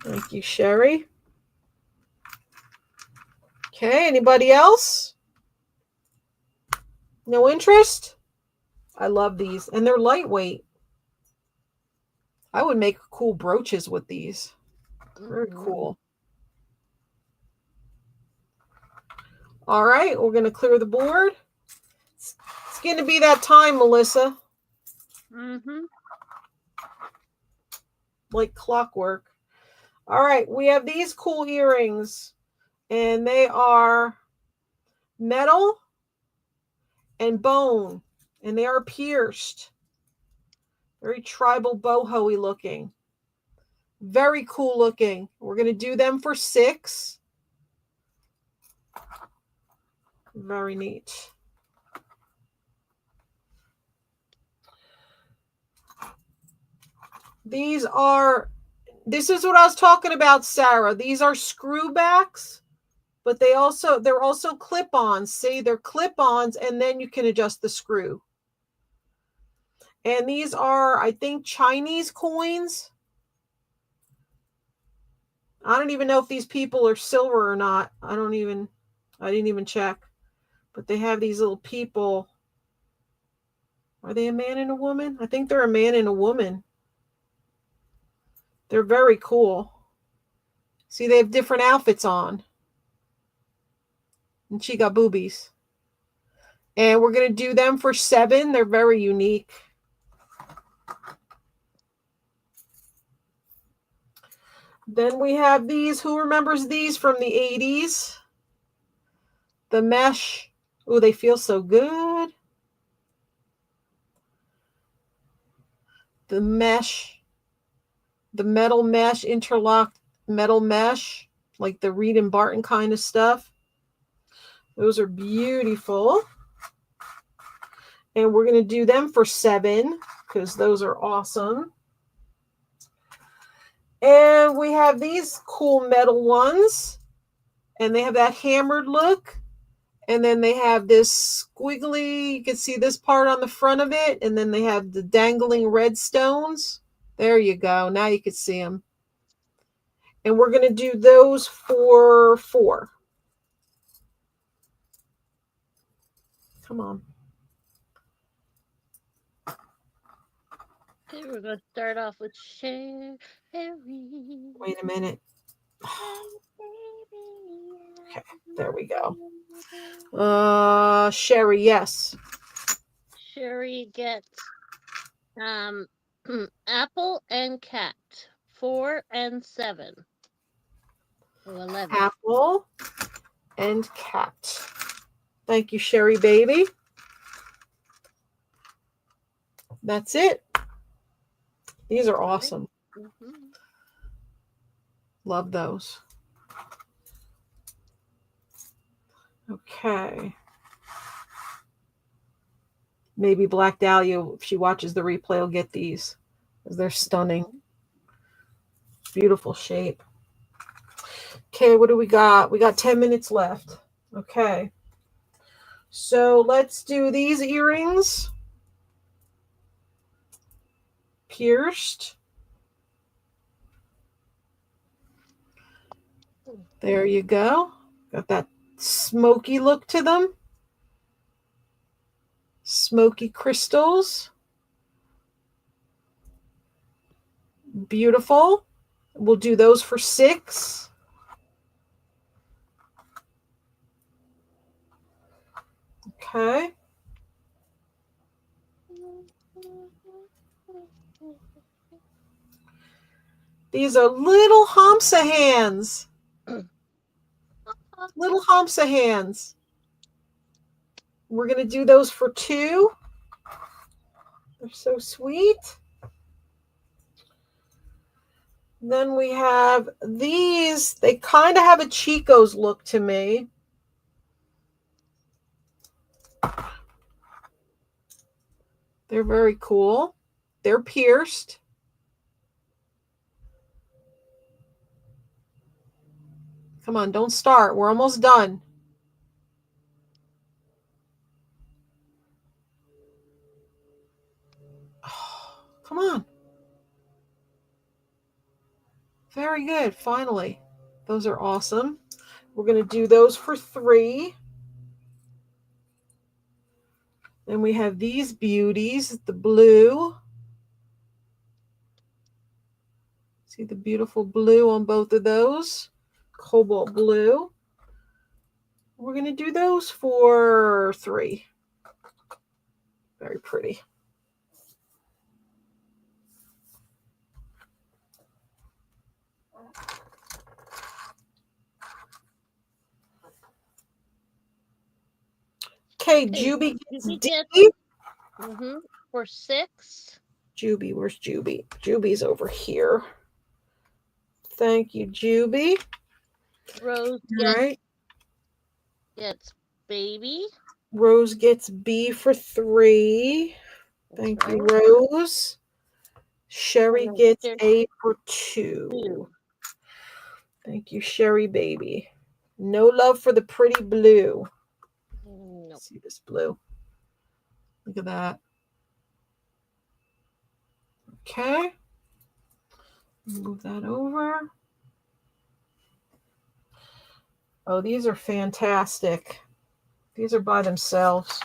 Thank you, Sherry. Okay, anybody else? No interest? I love these, and they're lightweight. I would make cool brooches with these. Very cool. All right, we're going to clear the board. It's going to be that time, Melissa. Mm-hmm. Like clockwork. All right, we have these cool earrings, and they are metal and bone, and they are pierced. Very tribal boho-y looking. Very cool looking. We're going to do them for 6. Very neat. This is what I was talking about, Sarah. These are screwbacks, but they're also clip-ons. See, they're clip-ons, and then you can adjust the screw. And these are, I think, Chinese coins. I don't even know if these people are silver or not. I didn't even check. But they have these little people. Are they a man and a woman? I think they're a man and a woman. They're very cool. See, they have different outfits on. And she got boobies. And we're going to do them for 7. They're very unique. Then we have these. Who remembers these from the 80s? The mesh. Oh, they feel so good. The mesh. The metal mesh, interlocked metal mesh. Like the Reed and Barton kind of stuff. Those are beautiful. And we're going to do them for 7 because those are awesome. And we have these cool metal ones. And they have that hammered look. And then they have this squiggly, you can see this part on the front of it. And then they have the dangling red stones. There you go. Now you can see them. And we're going to do those for 4. Come on. Okay, we're going to start off with Sherry. Wait a minute. Okay, there we go. Sherry, yes. Sherry gets apple and cat, 4 and 7. So 11. Apple and cat. Thank you, Sherry baby. That's it. These are awesome. Mm-hmm. Love those. Okay. Maybe Black Dahlia, if she watches the replay, will get these. Because they're stunning. Beautiful shape. Okay, what do we got? We got 10 minutes left. Okay. So let's do these earrings. Pierced. There you go. Got that smoky look to them. Smoky crystals. Beautiful. We'll do those for 6. Okay. These are little Hamsa hands. Little Hamsa hands. We're going to do those for 2. They're so sweet. Then we have these. They kind of have a Chico's look to me. They're very cool. They're pierced. Come on, don't start. We're almost done. Come on. Very good. Finally. Those are awesome. We're going to do those for 3. Then we have these beauties, the blue. See the beautiful blue on both of those? Cobalt blue. We're going to do those for 3. Very pretty. Okay, Juby gets D. For 6. Juby, where's Juby? Juby's over here. Thank you, Juby. Rose gets baby. Rose gets B for 3. Thank you, Rose. Sherry gets A for 2. Thank you, Sherry baby. No love for the pretty blue. Nope. See this blue. Look at that. Okay. Move that over. Oh, these are fantastic. These are by themselves.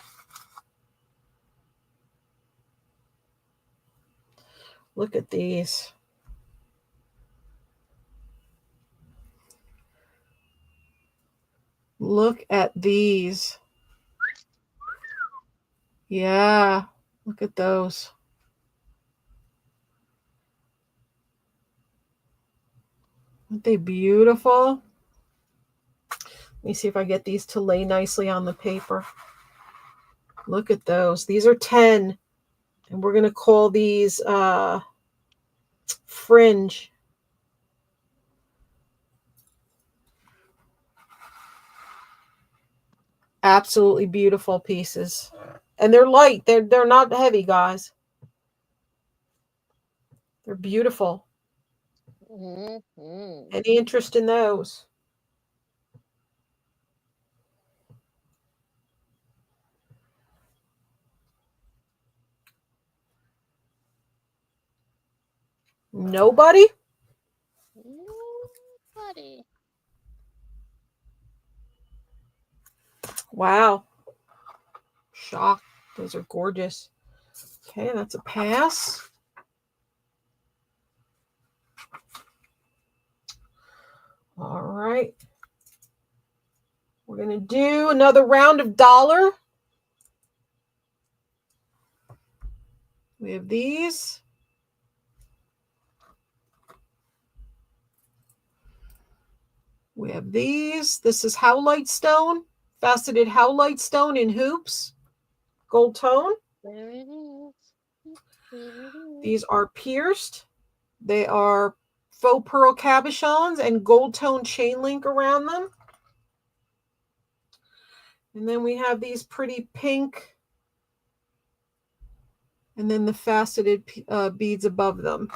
Look at these. Look at these. Yeah, look at those. Aren't they beautiful? Let me see if I get these to lay nicely on the paper. Look at those. These are 10. And we're going to call these fringe. Absolutely beautiful pieces. And they're light. They're not heavy, guys. They're beautiful. Any interest in those? Nobody? Nobody. Wow. Shocked. Those are gorgeous. Okay, that's a pass. All right. We're going to do another round of dollar. We have these. We have these. This is howlite stone, faceted howlite stone in hoops, gold tone. There it is. There it is. These are pierced. They are faux pearl cabochons and gold tone chain link around them. And then we have these pretty pink, and then the faceted beads above them.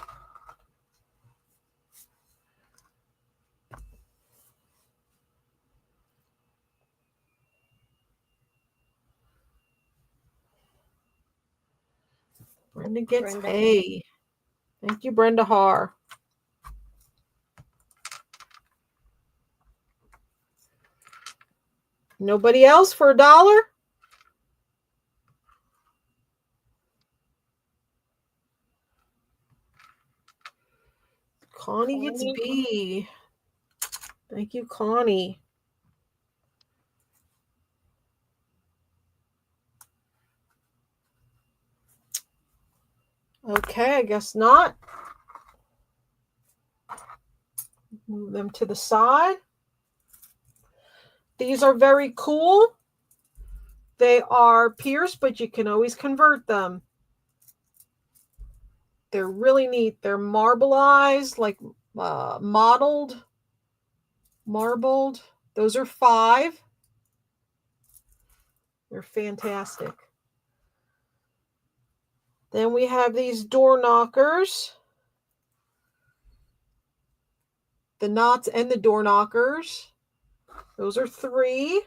Brenda gets A. Thank you, Brenda Haar. Nobody else for $1? Connie gets B. Thank you, Connie. Okay, I guess not. Move them to the side. These are very cool. They are pierced, but you can always convert them. They're really neat. They're marbleized, like marbled. Those are 5. They're fantastic. Then we have these door knockers. The knots and the door knockers. Those are 3.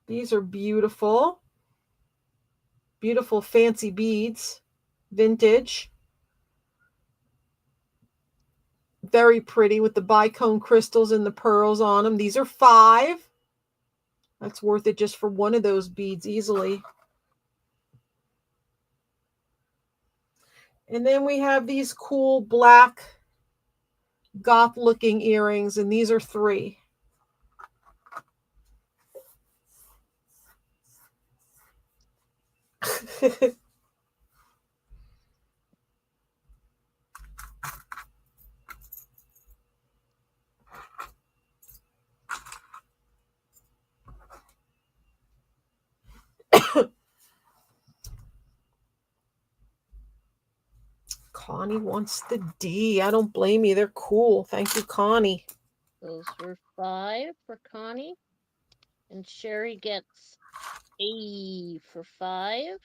These are beautiful. Beautiful fancy beads. Vintage. Very pretty with the bicone crystals and the pearls on them. These are $5. That's worth it just for one of those beads easily. And then we have these cool black goth looking earrings, and these are $3. Connie wants the D. I don't blame you. They're cool. Thank you, Connie. Those were $5 for Connie. And Sherry gets A for $5.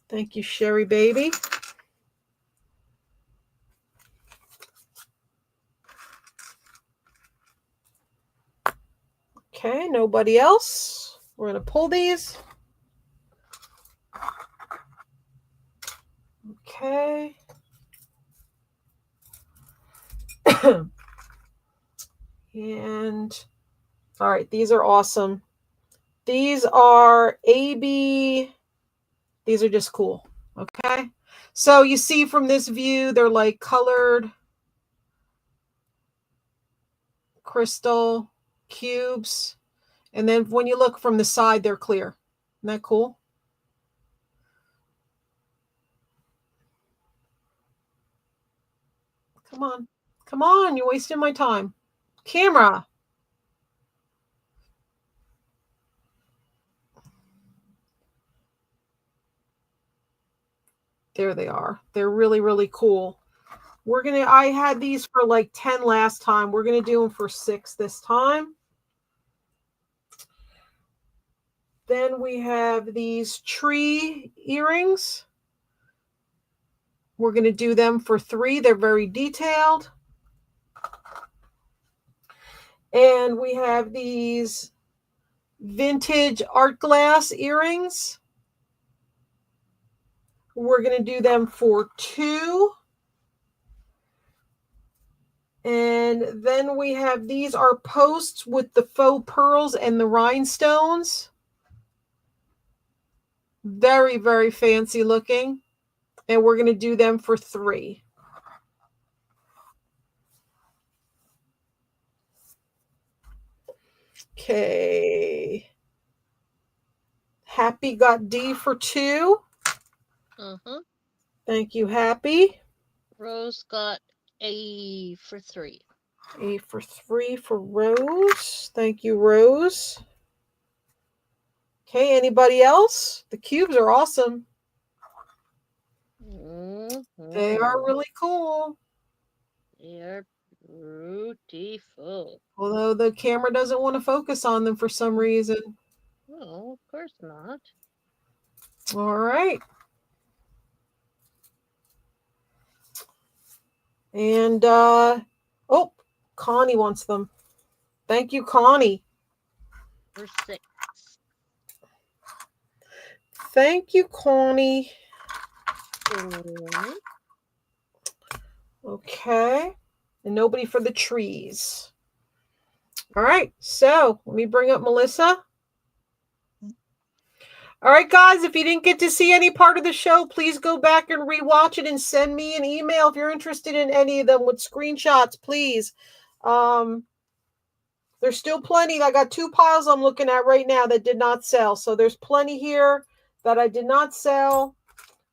Thank you, Sherry baby. Okay, nobody else. We're going to pull these. Okay. And all right, these are awesome. These are AB. These are just cool. Okay. So you see from this view, they're like colored crystal cubes. And then when you look from the side, they're clear. Isn't that cool? Come on. Come on. You're wasting my time. Camera. There they are. They're really, really cool. I had these for like 10 last time. We're going to do them for 6 this time. Then we have these tree earrings. We're going to do them for 3. They're very detailed. And we have these vintage art glass earrings. We're going to do them for 2. And then we have these are posts with the faux pearls and the rhinestones. Very, very fancy looking. And we're going to do them for 3. Okay. Happy got D for 2. Uh-huh. Thank you, Happy. Rose got A for 3. A for 3 for Rose. Thank you, Rose. Okay, anybody else? The cubes are awesome. Mm-hmm. They are really cool. They are beautiful. Although the camera doesn't want to focus on them for some reason. No, of course not. All right. And, oh, Connie wants them. Thank you, Connie. For 6. Thank you, Connie. Mm-hmm. Okay. And nobody for the trees. All right. So let me bring up Melissa. All right, guys, if you didn't get to see any part of the show, please go back and rewatch it and send me an email if you're interested in any of them with screenshots, please. There's still plenty. I got 2 piles I'm looking at right now that did not sell. So there's plenty here that I did not sell.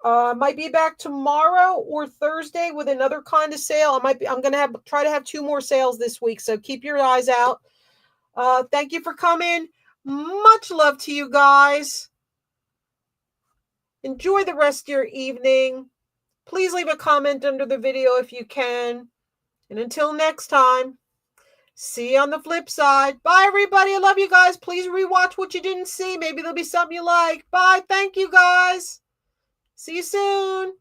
Might be back tomorrow or Thursday with another kind of sale. I'm going to try to have 2 more sales this week. So keep your eyes out. Thank you for coming. Much love to you guys. Enjoy the rest of your evening. Please leave a comment under the video if you can. And until next time, see you on the flip side. Bye, everybody. I love you guys. Please rewatch what you didn't see. Maybe there'll be something you like. Bye. Thank you, guys. See you soon.